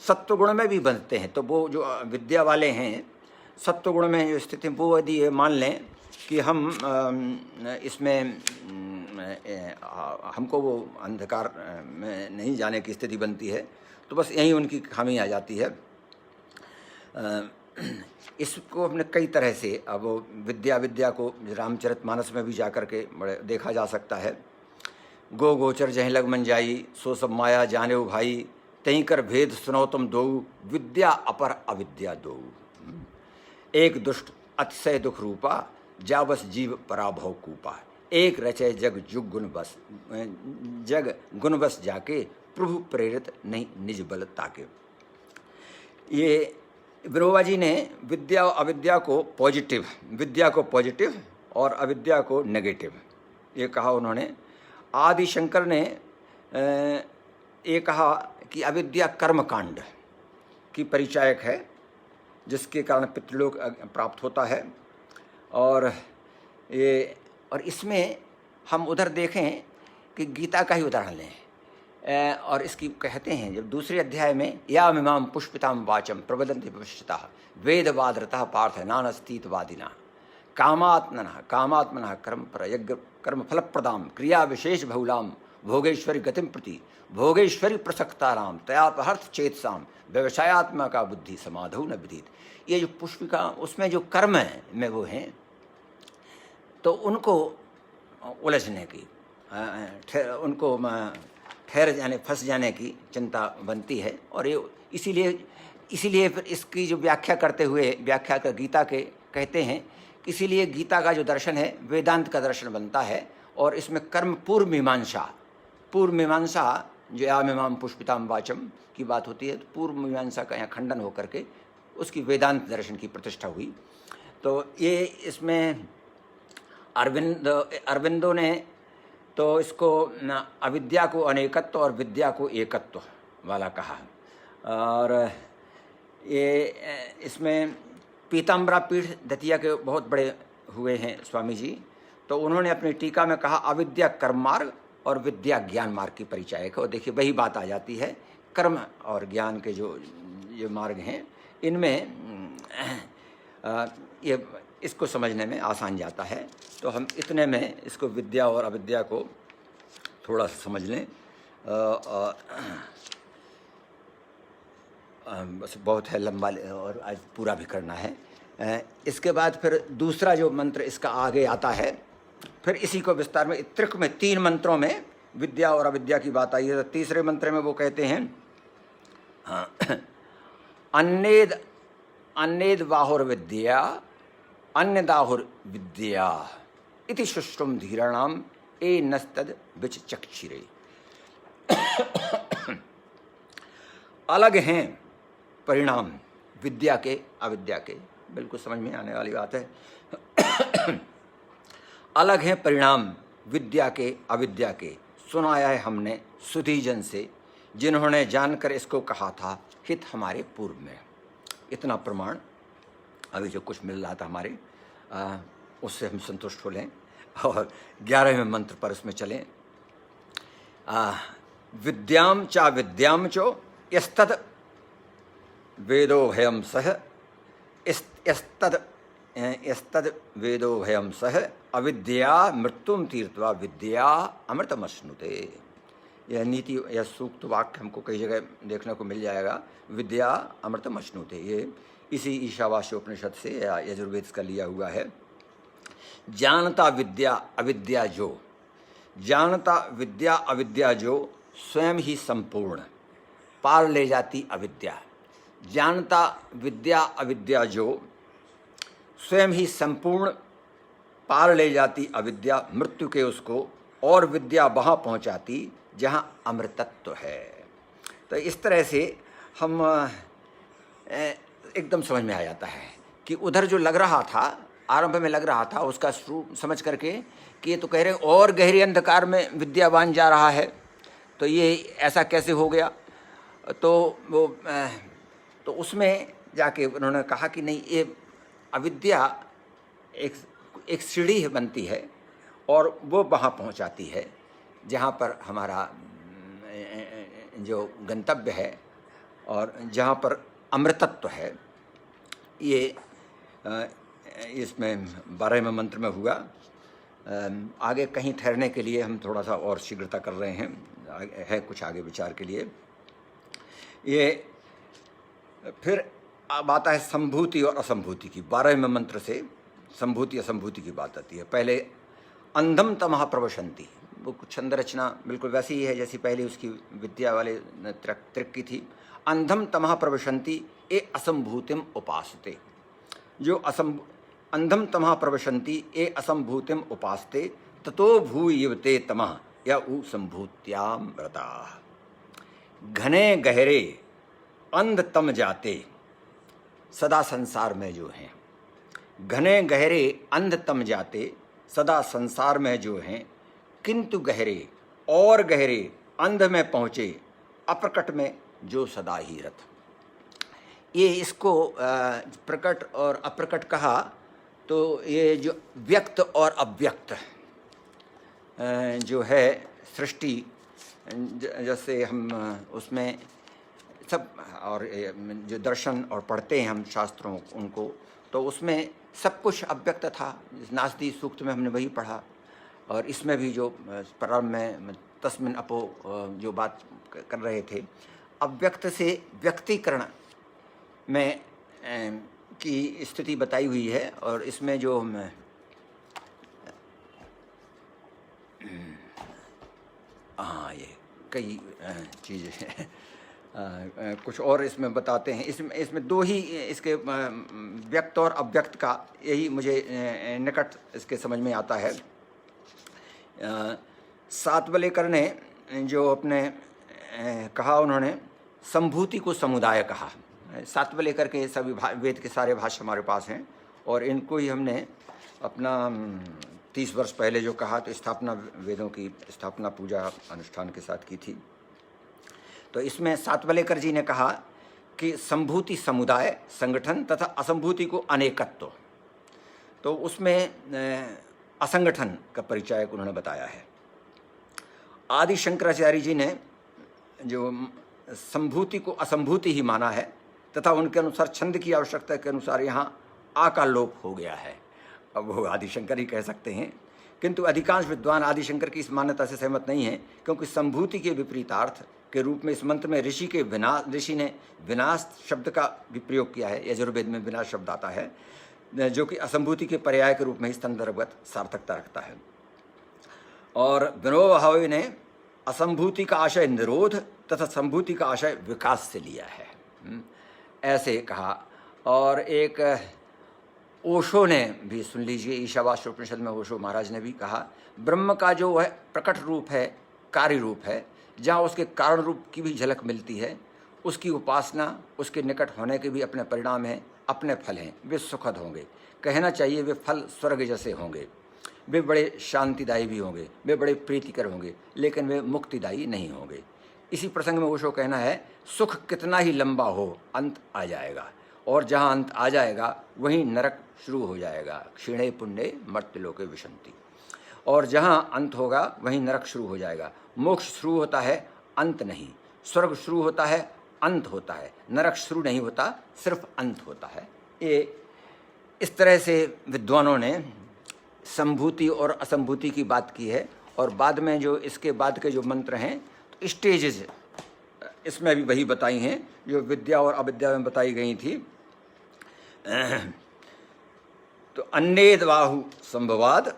सत्वगुण में भी बंधते हैं। तो वो जो विद्या वाले हैं सत्वगुण में जो स्थिति, वो यदि ये मान लें कि हम इसमें हमको वो अंधकार में नहीं जाने की स्थिति बनती है, तो बस यही उनकी खामी आ जाती है। इसको अपने कई तरह से, अब वो विद्या को रामचरितमानस में भी जा कर के बड़े देखा जा सकता है। गो गोचर जहीं लग मन जाई, सो सब माया जाने हो भाई, तहीं कर भेद सुनो तुम दो, विद्या अपर अविद्या दो। एक दुष्ट अतिशय दुख रूपा, जा बस जीव पराभव कूपा। एक रचे जग जुग गुण बस, जग गुण बस जाके, प्रभु प्रेरित नहीं निज बल ताके। ये विनोबा जी ने विद्या और अविद्या को पॉजिटिव, विद्या को पॉजिटिव और अविद्या को नेगेटिव ये कहा उन्होंने। आदि शंकर ने ये कहा कि अविद्या कर्मकांड की परिचायक है, जिसके कारण पितृलोक प्राप्त होता है। और इसमें हम उधर देखें कि गीता का ही उदाहरण लें, और इसकी कहते हैं जब दूसरे अध्याय में, या मिमाम पुष्पिताम वाचम प्रवदन्ति विपश्चिताः वेदवादरतः पार्थ नानस्तीतवादिना कामात्मनः कर्म फलप्रदाम क्रिया विशेष बहुलाम भोगेश्वरी गतिम प्रति भोगेश्वरी प्रसक्ताराम तयापहर्थ चेतसाम व्यवसायात्मा का बुद्धि समाधौ न विदित। ये जो पुष्पिका, उसमें जो कर्म है में वो हैं, तो उनको उलझने की, उनको ठहर जाने, फंस जाने की चिंता बनती है। और ये इसीलिए फिर इसकी जो व्याख्या करते हुए व्याख्या कर गीता के कहते हैं, इसीलिए गीता का जो दर्शन है वेदांत का दर्शन बनता है। और इसमें कर्म पूर्व मीमांसा जो यामिमाम पुष्पिताम वाचम की बात होती है, तो पूर्व मीमांसा का यहाँ खंडन होकर के उसकी वेदांत दर्शन की प्रतिष्ठा हुई। तो ये इसमें अरविंदो ने तो इसको अविद्या को अनेकत्व और विद्या को एकत्व वाला कहा। और ये इसमें पीताम्बरा पीठ दतिया के बहुत बड़े हुए हैं स्वामी जी, तो उन्होंने अपनी टीका में कहा अविद्या कर्म मार्ग और विद्या ज्ञान मार्ग की परिचायक है। और देखिए वही बात आ जाती है, कर्म और ज्ञान के जो मार्ग हैं इनमें ये इसको समझने में आसान जाता है। तो हम इतने में इसको विद्या और अविद्या को थोड़ा सा समझ लें। बस बहुत है लंबा और आज पूरा भी करना है। इसके बाद फिर दूसरा जो मंत्र इसका आगे आता है, फिर इसी को विस्तार में त्रिक में 3 मंत्रों में विद्या और अविद्या की बात आई है। तो तीसरे मंत्र में वो कहते हैं अन्नेद बाहुर विद्या अन्यदाहुर विद्या इति सुष्टुम धीराणाम ए नस्तद विच चक्षिरे। अलग हैं परिणाम विद्या के अविद्या के, बिल्कुल समझ में आने वाली बात है। अलग हैं परिणाम विद्या के अविद्या के, सुनाया है हमने सुधीजन से, जिन्होंने जानकर इसको कहा था हित हमारे पूर्व में। इतना प्रमाण अभी जो कुछ मिल रहा था हमारे उससे हम संतुष्ट हो लें और 11वें मंत्र पर उसमें चलें। विद्याम चा विद्याम चो यस्तद वेदो भयम सह यस्तद वेदो भयम सह अविद्या मृत्युम तीर्थवा विद्या अमृतमश्नुते। यह नीति, यह सूक्त वाक्य हमको कई जगह देखने को मिल जाएगा। विद्या अमृतमश्नुते, ये इसी ईशावास्योपनिषद से या यजुर्वेद का लिया हुआ है। जानता विद्या अविद्या जो, जानता विद्या अविद्या जो स्वयं ही संपूर्ण, पार ले जाती अविद्या। जानता विद्या अविद्या जो, स्वयं ही संपूर्ण पार ले जाती अविद्या मृत्यु के उसको, और विद्या वहाँ पहुँचाती जहाँ अमृतत्व है। तो इस तरह से हम एकदम समझ में आ जाता है कि उधर जो लग रहा था, आरंभ में लग रहा था, उसका स्वरूप समझ करके कि ये तो कह रहे हैं और गहरे अंधकार में विद्यावान जा रहा है, तो ये ऐसा कैसे हो गया। तो उसमें जाके उन्होंने कहा कि नहीं, ये अविद्या एक सीढ़ी बनती है और वो वहाँ पहुँचाती है जहाँ पर हमारा जो गंतव्य है और जहाँ पर अमृतत्व है। ये इसमें 12वें मंत्र में हुआ। आगे कहीं ठहरने के लिए हम थोड़ा सा और शीघ्रता कर रहे हैं, है कुछ आगे विचार के लिए। ये फिर अब आता है संभूति और असंभूति की। 12वें मंत्र से संभूति असंभूति की बात आती है। पहले अंधम तमः प्रवशंति, वो छंद रचना बिल्कुल वैसी ही है जैसी पहले उसकी विद्या वाले त्रिक की थी। अंधम तमः प्रवशंति ए असंभूतिम उपासते, जो अंधम तमः प्रवशंति ए असंभूतिम उपासते ततो भूयिवते तमः या उ संभूत्याम व्रता। घने गहरे अंध तम जाते सदा संसार में जो हैं, घने गहरे अंध तम जाते सदा संसार में जो हैं, किंतु गहरे और गहरे अंध में पहुँचे अप्रकट में जो सदा ही रथ। ये इसको प्रकट और अप्रकट कहा, तो ये जो व्यक्त और अव्यक्त जो है सृष्टि, जैसे हम उसमें सब और जो दर्शन और पढ़ते हैं हम शास्त्रों उनको, तो उसमें सब कुछ अव्यक्त था। नास्ति सूक्त में हमने वही पढ़ा, और इसमें भी जो प्रारंभ में तस्मिन अपो जो बात कर रहे थे, अव्यक्त से व्यक्तीकरण में की स्थिति बताई हुई है। और इसमें जो ये कई चीज़ें हैं, कुछ और इसमें बताते हैं। इसमें दो ही इसके व्यक्त और अव्यक्त का यही मुझे निकट इसके समझ में आता है। सातवलेकर ने जो अपने कहा, उन्होंने संभूति को समुदाय कहा। सातवलेकर के सभी वेद के सारे भाष्य हमारे पास हैं, और इनको ही हमने अपना 30 वर्ष पहले जो कहा, तो स्थापना वेदों की स्थापना पूजा अनुष्ठान के साथ की थी। तो इसमें सातवलेकर जी ने कहा कि संभूति समुदाय संगठन तथा असंभूति को अनेकत्व। तो उसमें असंगठन का परिचय उन्होंने बताया है। आदि शंकराचार्य जी ने जो संभूति को असंभूति ही माना है, तथा उनके अनुसार छंद की आवश्यकता के अनुसार यहाँ आ का लोप हो गया है। अब वो आदिशंकर ही कह सकते हैं, किंतु अधिकांश विद्वान आदिशंकर की इस मान्यता से सहमत नहीं है, क्योंकि संभूति के विपरीतार्थ के रूप में इस मंत्र में ऋषि ने विनाश शब्द का भी प्रयोग किया है। यजुर्वेद में विनाश शब्द आता है, जो कि असंभूति के पर्याय के रूप में ही संदर्भगत सार्थकता रखता है। और विनोबा ने असंभूति का आशय निरोध तथा संभूति का आशय विकास से लिया है, ऐसे कहा। और एक ओशो ने भी, सुन लीजिए, ईशावास्य उपनिषद में ओशो महाराज ने भी कहा, ब्रह्म का जो है प्रकट रूप है, कार्य रूप है, जहाँ उसके कारण रूप की भी झलक मिलती है, उसकी उपासना, उसके निकट होने के भी अपने परिणाम हैं, अपने फल हैं। वे सुखद होंगे, कहना चाहिए वे फल स्वर्ग जैसे होंगे। वे बड़े शांतिदायी भी होंगे, वे बड़े प्रीतिकर होंगे, लेकिन वे मुक्तिदायी नहीं होंगे। इसी प्रसंग में ओशो कहना है, सुख कितना ही लंबा हो, अंत आ जाएगा, और जहाँ अंत आ जाएगा वहीं नरक शुरू हो जाएगा। क्षीणे पुण्य मर्त्यलोके विशंति। और जहाँ अंत होगा वहीं नरक शुरू हो जाएगा। मोक्ष शुरू होता है, अंत नहीं। स्वर्ग शुरू होता है, अंत होता है। नरक शुरू नहीं होता, सिर्फ अंत होता है। ये इस तरह से विद्वानों ने संभूति और असंभूति की बात की है। और बाद में जो इसके बाद के जो मंत्र हैं, तो स्टेजेज इसमें भी वही बताई हैं जो विद्या और अविद्या में बताई गई थी। तो अन्येद्बाहु संभवाद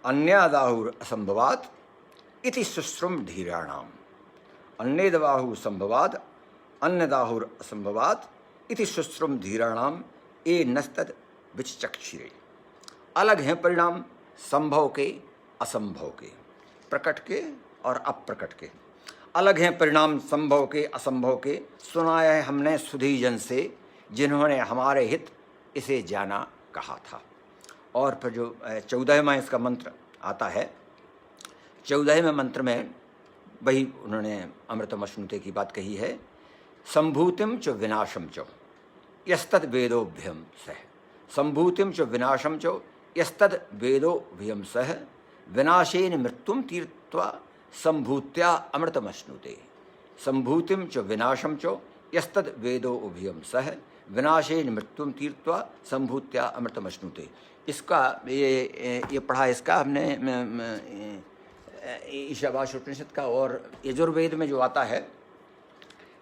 अन्यादाहुर असंभवात इति शुश्रुम धीराणाम। अन्येद्बाहु संभवाद अन्यदाहुर असंभवात इति शुश्रुम धीराणाम ए नस्तद विचक्षिरे। अलग हैं परिणाम संभव के असंभव के, प्रकट के और अप्रकट के। अलग हैं परिणाम संभव के असंभव के, सुनाया है हमने सुधी जन से जिन्होंने हमारे हित इसे जाना कहा था। और फिर जो 14वां इसका मंत्र आता है, 14वें मंत्र में वही उन्होंने अमृतमश्नुते की बात कही है। संभूतिम च विनाशम च यस्तद वेदोभ्यम सह, संभूतिम च विनाशम च यस्तद वेदोभ्यम सह, विनाशेन मृत्युम तीर्त्वा संभूत्या अमृतमश्नुते। संभूतिम च विनाशम च यस्तद वेदोभ्यम सह, विनाशेन मृत्युम तीर्त्वा संभूत्या अमृतमश्नुते। इसका ये पढ़ा इसका हमने ईशावास्य उपनिषद का। और यजुर्वेद में जो आता है,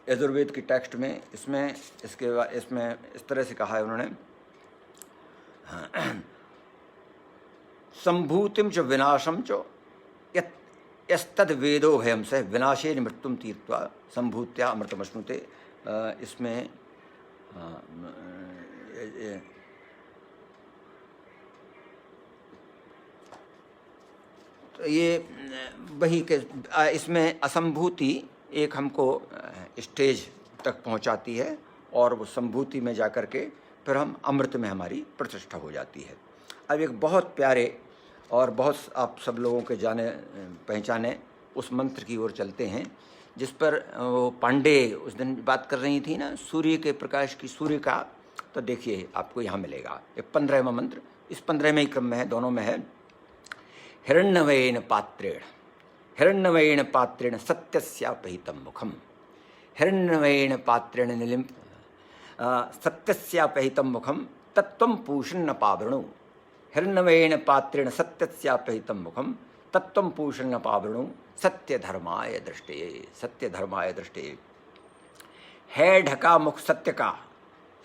यजुर्वेद की टेक्स्ट में इसमें इस तरह से कहा है उन्होंने, संभूतिम च विनाशम च यस्तद वेदो भयम से, विनाशेन मृत्युम तीर्त्वा संभूत्या अमृतमश्नुते। इसमें तो ये वही के इसमें असंभूति एक हमको स्टेज तक पहुंचाती है और वो संभूति में जाकर के फिर हम अमृत में हमारी प्रतिष्ठा हो जाती है। अब एक बहुत प्यारे और बहुत आप सब लोगों के जाने पहचाने उस मंत्र की ओर चलते हैं जिस पर वो पांडे उस दिन बात कर रही थी ना, सूर्य के प्रकाश की, सूर्य का। तो देखिए आपको यहाँ मिलेगा ये 15वां मंत्र, इस 15वें क्रम में है, दोनों में है। हिरण्यवेन पात्रेण, हिरण्यवेन पात्रेण सत्यस्यापहितं मुखम, हिरण्यवेन पात्रेण निलिम सत्यस्यापहितं मुखम तत्त्वं पूषन्न पावृणु। हिरण्यवेन पात्रेण सत्यस्यापहितं मुखम तत्त्वं पूषन्न पावृणु सत्यधर्माय दृष्टे, सत्यधर्माय दृष्टे। है ढका मुख सत्य का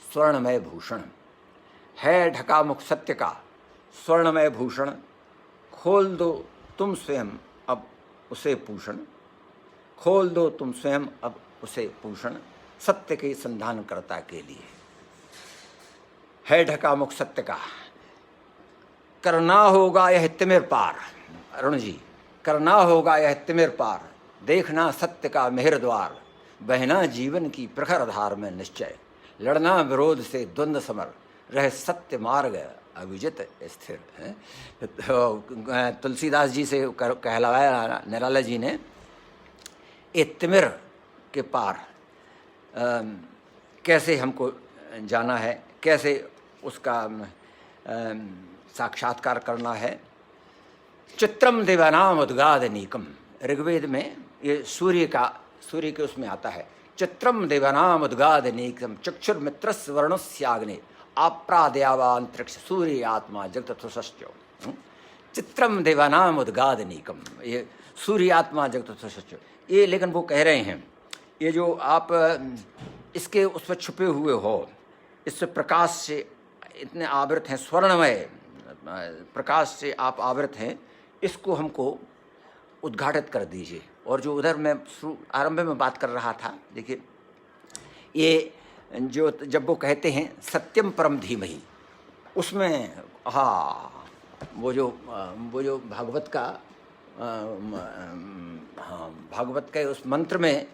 स्वर्णमय भूषण, है ढका मुख सत्य का स्वर्णमय भूषण, खोल दो तुम स्वयं अब उसे पूषण, खोल दो तुम स्वयं अब उसे पूषण, सत्य के संधानकर्ता के लिए। है ढका मुख सत्य का, करना होगा यह तिमिर पार, अरुण जी, करना होगा यह तिमिर पार, देखना सत्य का मेहर द्वार, बहना जीवन की प्रखर धार में निश्चय, लड़ना विरोध से द्वंद्व समर, रह सत्य मार्ग अविजित स्थिर है। तो तुलसीदास जी से कहलाया निराला जी ने, ये तिमिर के पार कैसे हमको जाना है, कैसे उसका साक्षात्कार करना है। चित्रम देवानाम उद्गाद नीकम, ऋग्वेद में ये सूर्य के उसमें आता है। चित्रम देवानाम उद्गाद नीकम चक्षुर मित्रस्य वर्णस्याग्ने आप्रादयावांतरिक्ष सूर्य आत्मा जगतथुसश्चो। चित्रम देवानाम उद्गाद नीकम, ये सूर्य आत्मा जगतथुसश्चो। ये लेकिन वो कह रहे हैं ये जो आप इसके उस पर छुपे हुए हो, इससे प्रकाश से इतने आवृत हैं, स्वर्णमय प्रकाश से आप आवृत हैं, इसको हमको उद्घाटित कर दीजिए। और जो उधर मैं आरंभ में बात कर रहा था, देखिए ये जो जब वो कहते हैं सत्यम परम धीमहि, उसमें हाँ वो जो भागवत का हाँ भागवत के उस मंत्र में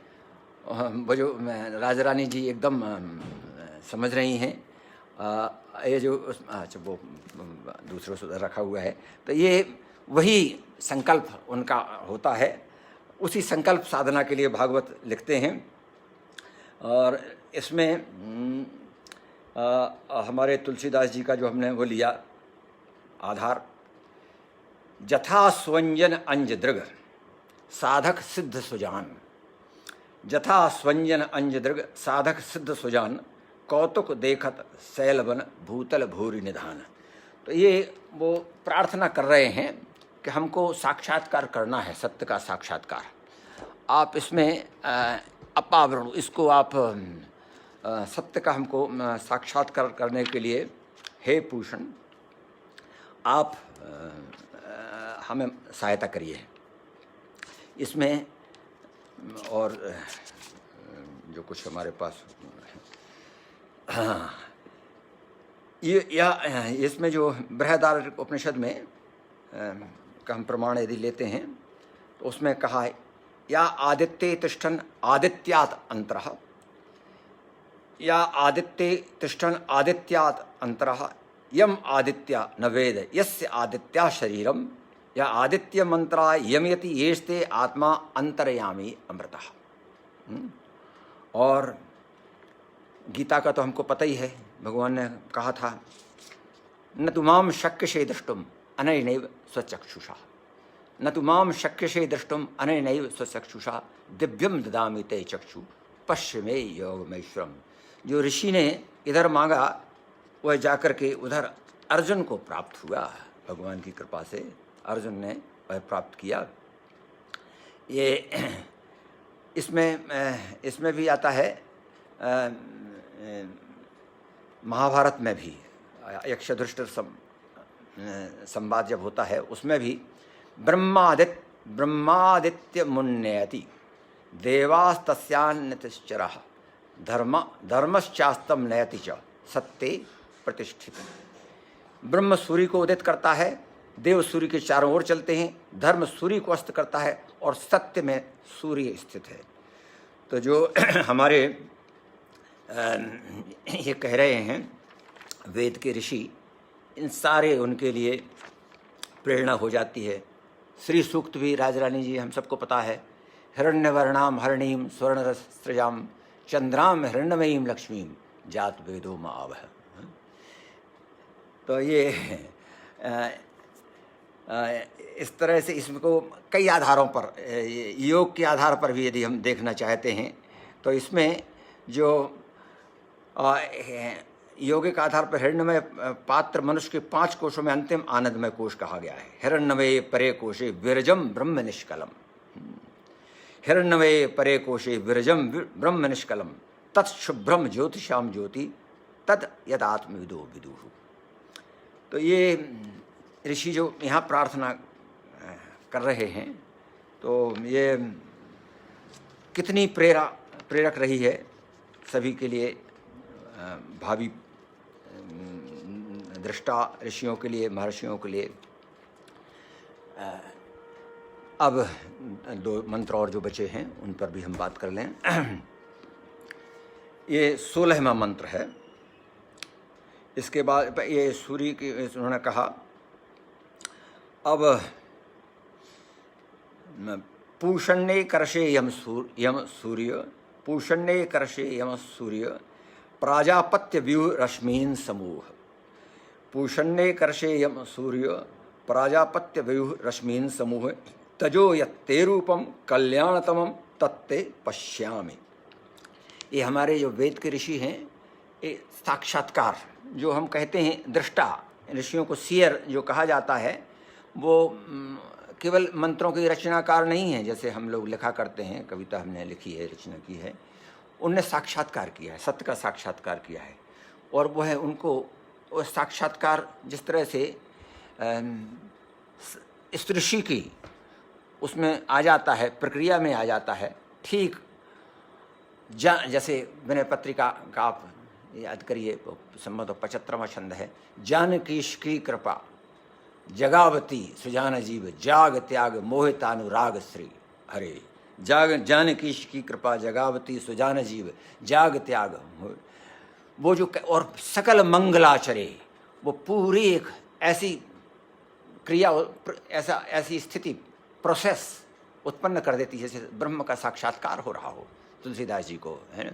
वो जो राजरानी जी एकदम समझ रही हैं, ये जो अच्छा वो दूसरों से रखा हुआ है, तो ये वही संकल्प उनका होता है। उसी संकल्प साधना के लिए भागवत लिखते हैं। और इसमें हमारे तुलसीदास जी का जो हमने वो लिया आधार, जथा स्वंजन अंज दृग साधक सिद्ध सुजान, जथा स्वंजन अंज दृग साधक सिद्ध सुजान, कौतुक देखत शैलवन भूतल भूरि निधान। तो ये वो प्रार्थना कर रहे हैं कि हमको साक्षात्कार करना है, सत्य का साक्षात्कार। आप इसमें अपावरण, इसको आप सत्य का हमको साक्षात्कार करने के लिए हे पूषण आप हमें सहायता करिए इसमें। और जो कुछ हमारे पास हाँ, इसमें जो बृहदारण्यक उपनिषद में का हम प्रमाण यदि लेते हैं तो उसमें कहा है या आदित्ये तिष्ठन् आदित्यात् अंतरः, या आदित्ये तिष्ठन् आदित्यात् अंतरः, यम आदित्य न वेद यस्य आदित्या शरीरम, या आदित्य मंत्रा यमयति येस्ते आत्मा अंतर्यामी अमृतः। और गीता का तो हमको पता ही है, भगवान ने कहा था न तु माम शक्यसे द्रष्टुम अनैनैव स्वचक्षुषा, न तु माम शक्यसे द्रष्टुम अनैनैव स्वचक्षुषा दिव्यम ददामि ते चक्षु पश्य मे योगमैश्वरम। जो ऋषि ने इधर मांगा वह जाकर के उधर अर्जुन को प्राप्त हुआ, भगवान की कृपा से अर्जुन ने वह प्राप्त किया। ये इसमें भी आता है, महाभारत में भी यक्षधृष्ट संवाद जब होता है उसमें भी ब्रह्मादित्य मुन्नयति देवास्तस्यान्यतिश्चरः धर्मश्चास्तम नयति च सत्ये प्रतिष्ठित। ब्रह्म सूर्य को उदित करता है, देव सूर्य के चारों ओर चलते हैं, धर्म सूर्य को अस्त करता है और सत्य में सूर्य स्थित है। तो जो हमारे ये कह रहे हैं वेद के ऋषि, इन सारे उनके लिए प्रेरणा हो जाती है। श्री सूक्त भी राजरानी जी हम सबको पता है, हिरण्यवर्णाम हरणीम स्वर्णरस्त्रजाम चंद्राम हिरण्यमयीम लक्ष्मीम जात वेदो मावह। तो ये इस तरह से इसको कई आधारों पर, योग के आधार पर भी यदि हम देखना चाहते हैं तो इसमें जो योगिक आधार पर हिरण्यमय पात्र मनुष्य के 5 कोशों में अंतिम आनंदमय कोश कहा गया है। हिरण्यमय परे कोशे विरजम ब्रह्म निष्कलम, हिरण्यमय परे कोशे विरजम ब्रह्म निष्कलम तत्शुभ्रम ज्योतिषाम ज्योति तद यदात्मविदो विदुः। तो ये ऋषि जो यहाँ प्रार्थना कर रहे हैं तो ये कितनी प्रेरक रही है सभी के लिए, भावी दृष्टा ऋषियों के लिए, महर्षियों के लिए। अब 2 मंत्र और जो बचे हैं उन पर भी हम बात कर लें। ये 16वां मंत्र है। इसके बाद ये सूर्य की उन्होंने कहा अब पूषण्ये कर्षे यम सूर्य पूषण्ये कर्षे यम सूर्य प्राजापत्य व्यूह रश्मीन समूह, पूषण्ये कर्षे यम सूर्य प्राजापत्य व्यूह रश्मीन समूह तजो यत्ते रूपम कल्याणतमम तत्ते पश्यामि। ये हमारे जो वेद के ऋषि हैं, ये साक्षात्कार जो हम कहते हैं दृष्टा, ऋषियों को सीयर जो कहा जाता है, वो केवल मंत्रों की रचनाकार नहीं है जैसे हम लोग लिखा करते हैं, कविता हमने लिखी है, रचना की है। उनने साक्षात्कार किया है, सत्य का साक्षात्कार किया है। और वो है उनको वो साक्षात्कार जिस तरह से इस ऋषि की उसमें आ जाता है, प्रक्रिया में आ जाता है। ठीक जैसे विनय पत्रिका का आप याद करिए, संबंध 75वां छंद है, जानकीश की कृपा जगावती सुजान जीव जाग त्याग मोहितानुराग श्री हरे। जानकीश की कृपा जगावती सुजान जीव जाग त्याग, वो जो और सकल मंगलाचरे, वो पूरी एक ऐसी क्रिया, ऐसी स्थिति, प्रोसेस उत्पन्न कर देती है जैसे ब्रह्म का साक्षात्कार हो रहा हो। तुलसीदास जी को है ना,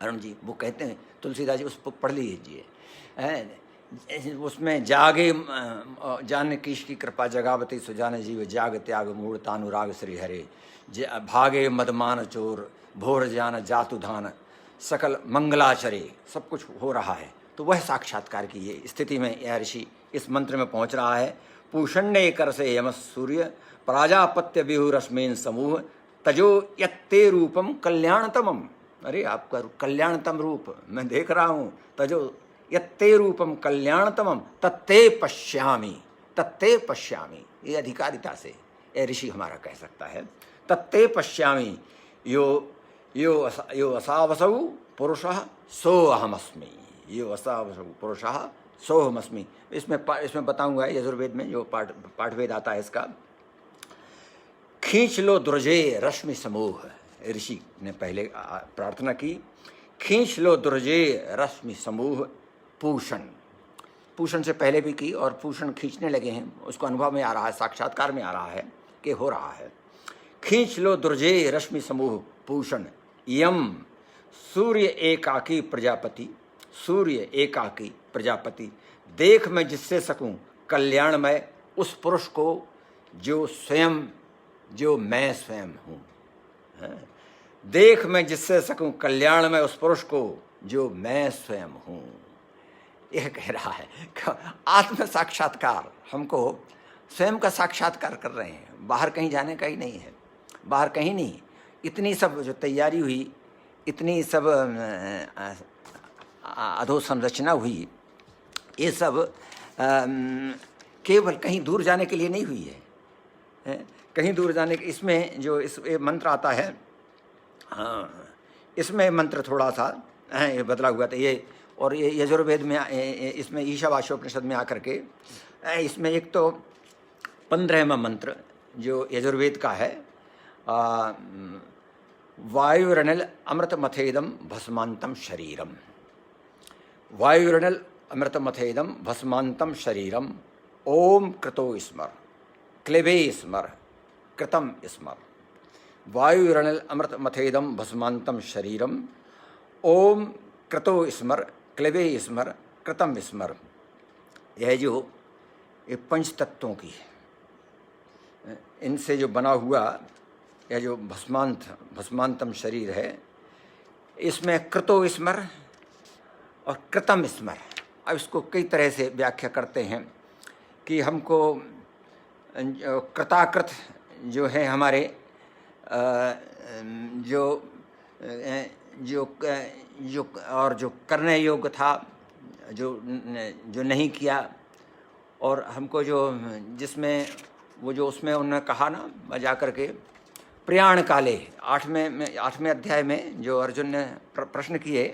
अरुण जी वो कहते हैं, तुलसीदास जी उसको पढ़ लीजिए, उसमें जागे जानकीश की कृपा जगावती सुजान जीव जाग त्याग मूर्तानुराग श्री हरे, भागे मदमान चोर भोर जान जातु धान सकल मंगलाचरे, सब कुछ हो रहा है। तो वह साक्षात्कार की ये स्थिति में यह ऋषि इस मंत्र में पहुंच रहा है। पूषण्ये कर से यम सूर्य प्राजापत्य विहु रश्मीन समूह तजो यत्ते रूपम कल्याणतमम। अरे आपका कल्याणतम रूप मैं देख रहा हूँ, तजो यत्ते रूपम कल्याणतमम तत्ते पश्यामि, तत्ते पश्यामि। ये अधिकारिता से ये ऋषि हमारा कह सकता है। तत्ते पश्यामि यो यो असावसौ पुरुषः सो अहमस्मि, यो असावसौ पुरुषः सो अहमस्मि। इसमें बताऊंगा यजुर्वेद में जो पाठवेद आता है इसका। खींच लो दुर्जे रश्मि समूह, ऋषि ने पहले प्रार्थना की, खींच लो दुर्जे रश्मि समूह पूषण, पूषण से पहले भी की और पूषण खींचने लगे हैं, उसको अनुभव में आ रहा है, साक्षात्कार में आ रहा है कि हो रहा है। खींच लो दुर्जे रश्मि समूह पूषण, यम सूर्य एकाकी प्रजापति, सूर्य एकाकी प्रजापति, देख मैं जिससे सकूं कल्याणमय उस पुरुष को जो स्वयं, जो मैं स्वयं हूँ। देख मैं जिससे सकूं कल्याणमय उस पुरुष को जो मैं स्वयं हूँ। यह कह रहा है आत्म साक्षात्कार, हमको स्वयं का साक्षात्कार कर रहे हैं, बाहर कहीं जाने का ही नहीं है, बाहर कहीं नहीं। इतनी सब जो तैयारी हुई, इतनी सब अधोसंरचना हुई, ये सब केवल कहीं दूर जाने के लिए नहीं हुई है, कहीं दूर जाने के। इसमें जो इस मंत्र आता है, इसमें मंत्र थोड़ा सा बदला हुआ था ये, और ये यजुर्वेद में इसमें ईशावास्योपनिषद में आकर के इसमें एक तो 15वां मंत्र जो यजुर्वेद का है, वायुरणल अमृत मथेदम भस्मांतम शरीरम, वायुरणल अमृत मथेदम भस्मांतम शरीरम, ओम कृतो स्मर क्लेबे स्मर कृतम स्मर, वायुरणल अमृत मथेदम भस्मांतम शरीरम, ओम कृतो स्मर क्लेबे स्मर कृतम स्मर। यह जो ये पंच तत्वों की है, इनसे जो बना हुआ यह जो भस्मांतम शरीर है, इसमें कृतो स्मर और कृतम स्मर। अब इसको कई तरह से व्याख्या करते हैं कि हमको कृताकृत जो है हमारे जो और जो करने योग्य था जो नहीं किया, और हमको जो जिसमें वो जो उसमें उन्होंने कहा ना जा कर के प्रयाण काले, 8वें अध्याय में जो अर्जुन ने प्रश्न किए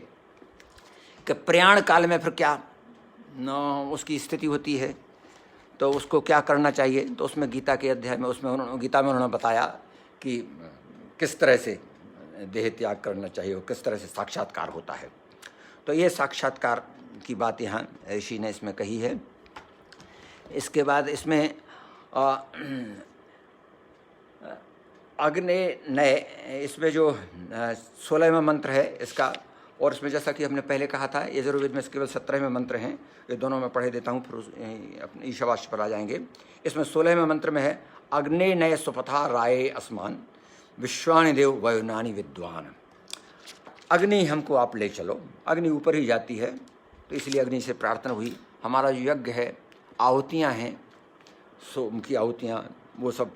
कि प्रयाण काल में फिर क्या उसकी स्थिति होती है, तो उसको क्या करना चाहिए। तो उसमें गीता के अध्याय में गीता में उन्होंने बताया कि किस तरह से देह त्याग करना चाहिए और किस तरह से साक्षात्कार होता है। तो ये साक्षात्कार की बात यहाँ ऋषि ने इसमें कही है। इसके बाद इसमें अग्नि नय, इसमें जो 16वां मंत्र है इसका, और इसमें जैसा कि हमने पहले कहा था यजुर्वेद में केवल 17वें मंत्र हैं, ये दोनों मैं पढ़े देता हूँ, फिर अपने ईशावास्य पर आ जाएंगे। इसमें 16वें मंत्र में है अग्नि नय सुपथा राये अस्मान विश्वानि देव वयुनानि विद्वान। अग्नि हमको आप ले चलो, अग्नि ऊपर ही जाती है, तो इसलिए अग्नि से प्रार्थना हुई। हमारा जो यज्ञ है, आहुतियाँ हैं, सोम की आहुतियाँ, वो सब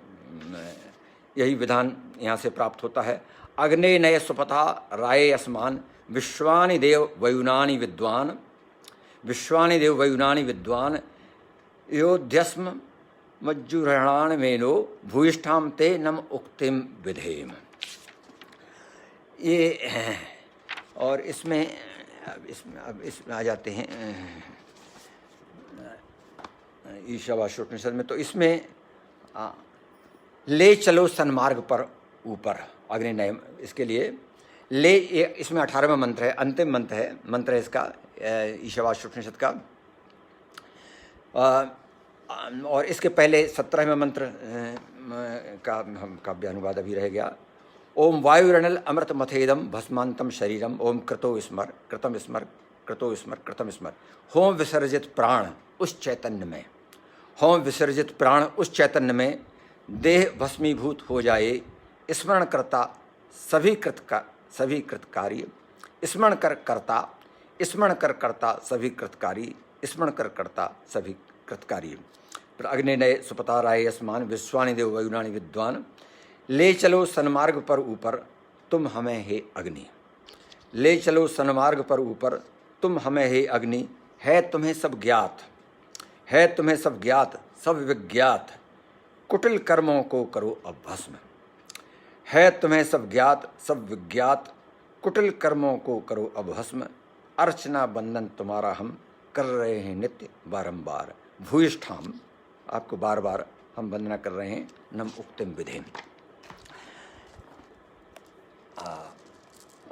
यही विधान यहाँ से प्राप्त होता है। अग्ने नय सुपथा राये अस्मान विश्वानि देव वयुनानि विद्वान, विश्वानि देव वयुनानि विद्वान, योध्यस्म मज्जुरणान मेनो भूयिष्ठाम ते नम उक्तिम विधेम। ये और इसमें अब इसमें आ जाते हैं ईशावास्योपनिषद में। तो इसमें ले चलो सन्मार्ग पर ऊपर, अग्निनय, इसके लिए ले, इसमें 18वां मंत्र है, अंतिम मंत्र है इसका ईशावास्योपनिषद का। और इसके पहले 17वें मंत्र का हम काव्यानुवाद अभी रह गया। ओम वायुरणल अमृत मथेदम भस्मांतम शरीरम, ओम कृतो स्मर कृतम स्मर कृतो स्मर कृतम स्मर। होम विसर्जित प्राण उस चैतन्य में, होम विसर्जित प्राण उस चैतन्य में देह भस्मीभूत हो जाए। स्मरण करता सभी कृतकार्य, स्मरण कर करता, स्मरण कर करता सभी कृतकारी, स्मरण कर करता सभी कृतकारी। अग्निनय सुपथा राये अस्मान विश्वानि देव वयुनानि विद्वान। ले चलो सन्मार्ग पर ऊपर तुम हमें हे अग्नि, ले चलो सन्मार्ग पर ऊपर तुम हमें हे अग्नि। है तुम्हें सब ज्ञात, है तुम्हें सब ज्ञात सब विज्ञात, कुटिल कर्मों को करो अब भस्म। है तुम्हें सब ज्ञात सब विज्ञात कुटिल कर्मों को करो अब भस्म, अर्चना बंधन तुम्हारा हम कर रहे हैं नित्य बारंबार। भूयिष्ठाम, आपको बार बार हम वंदना कर रहे हैं, नम उक्तिम विधेम।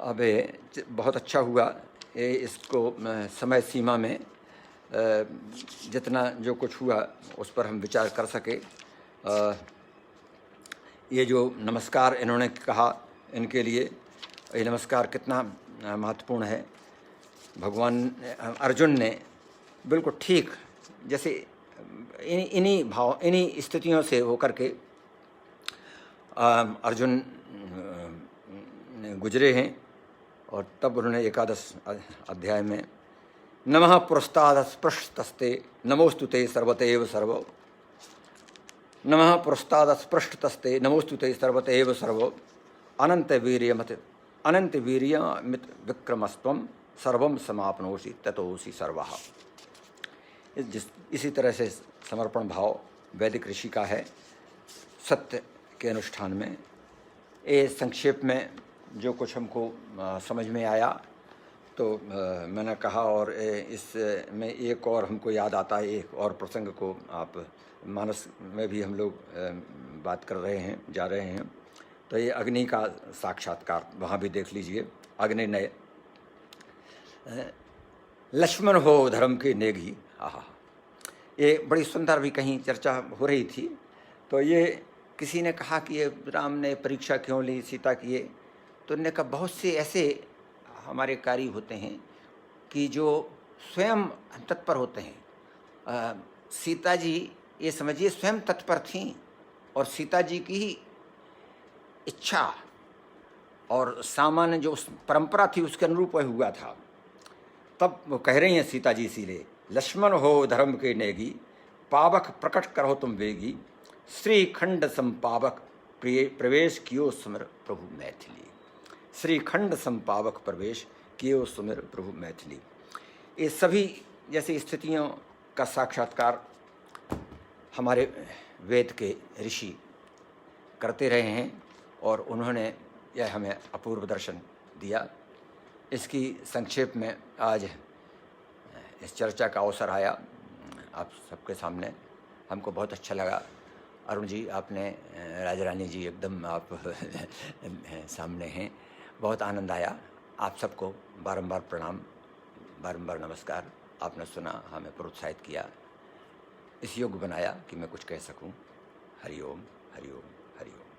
अब बहुत अच्छा हुआ ये, इसको समय सीमा में जितना जो कुछ हुआ उस पर हम विचार कर सके। ये जो नमस्कार इन्होंने कहा, इनके लिए ये नमस्कार कितना महत्वपूर्ण है। भगवान अर्जुन ने बिल्कुल ठीक जैसे इन्हीं भाव, इन्हीं स्थितियों से होकर के अर्जुन गुजरे हैं। और तब उन्होंने एकादश अध्याय में नमः पुरस्ताद स्पृष्टस्ते नमोस्तुते सर्वतेव सर्व, नमः पुरस्ताद स्पृष्टस्ते नमोस्तुते सर्वतेव सर्व, अनंत वीर्यमित विक्रमस्त्वं सर्वम समापनोषि ततोषि सर्वः। इसी तरह से समर्पण भाव वैदिक ऋषि का है सत्य के अनुष्ठान में। ये संक्षेप में जो कुछ हमको समझ में आया तो मैंने कहा, और इस में एक और हमको याद आता है, एक और प्रसंग को आप मानस में भी हम लोग बात कर रहे हैं, जा रहे हैं। तो ये अग्नि का साक्षात्कार वहाँ भी देख लीजिए। अग्नि ने लक्ष्मण हो धर्म के नेगी, आहा, ये बड़ी सुंदर भी कहीं चर्चा हो रही थी। तो ये किसी ने कहा कि ये राम ने परीक्षा क्यों ली सीता की, ये तो उन्होंने कहा बहुत से ऐसे हमारे कार्य होते हैं कि जो स्वयं तत्पर होते हैं। सीता जी ये समझिए स्वयं तत्पर थीं, और सीता जी की ही इच्छा और सामान्य जो उस परंपरा थी उसके अनुरूप वह हुआ था। तब वो कह रही हैं सीता जी इसीलिए, लक्ष्मण हो धर्म के नेगी, पावक प्रकट करो तुम वेगी, श्रीखंड संपावक प्रिय प्रवेश कियो सुमिर प्रभु मैथिली। श्रीखंड संपावक प्रवेश कियो सुमिर प्रभु मैथिली। ये सभी जैसी स्थितियों का साक्षात्कार हमारे वेद के ऋषि करते रहे हैं, और उन्होंने यह हमें अपूर्व दर्शन दिया। इसकी संक्षेप में आज इस चर्चा का अवसर आया आप सबके सामने, हमको बहुत अच्छा लगा। अरुण जी, आपने, राजा रानी जी, एकदम आप सामने हैं, बहुत आनंद आया। आप सबको बारंबार प्रणाम, बारंबार नमस्कार। आपने सुना, हमें प्रोत्साहित किया, इस योग्य बनाया कि मैं कुछ कह सकूं। हरि ओम, हरि ओम, हरि ओम।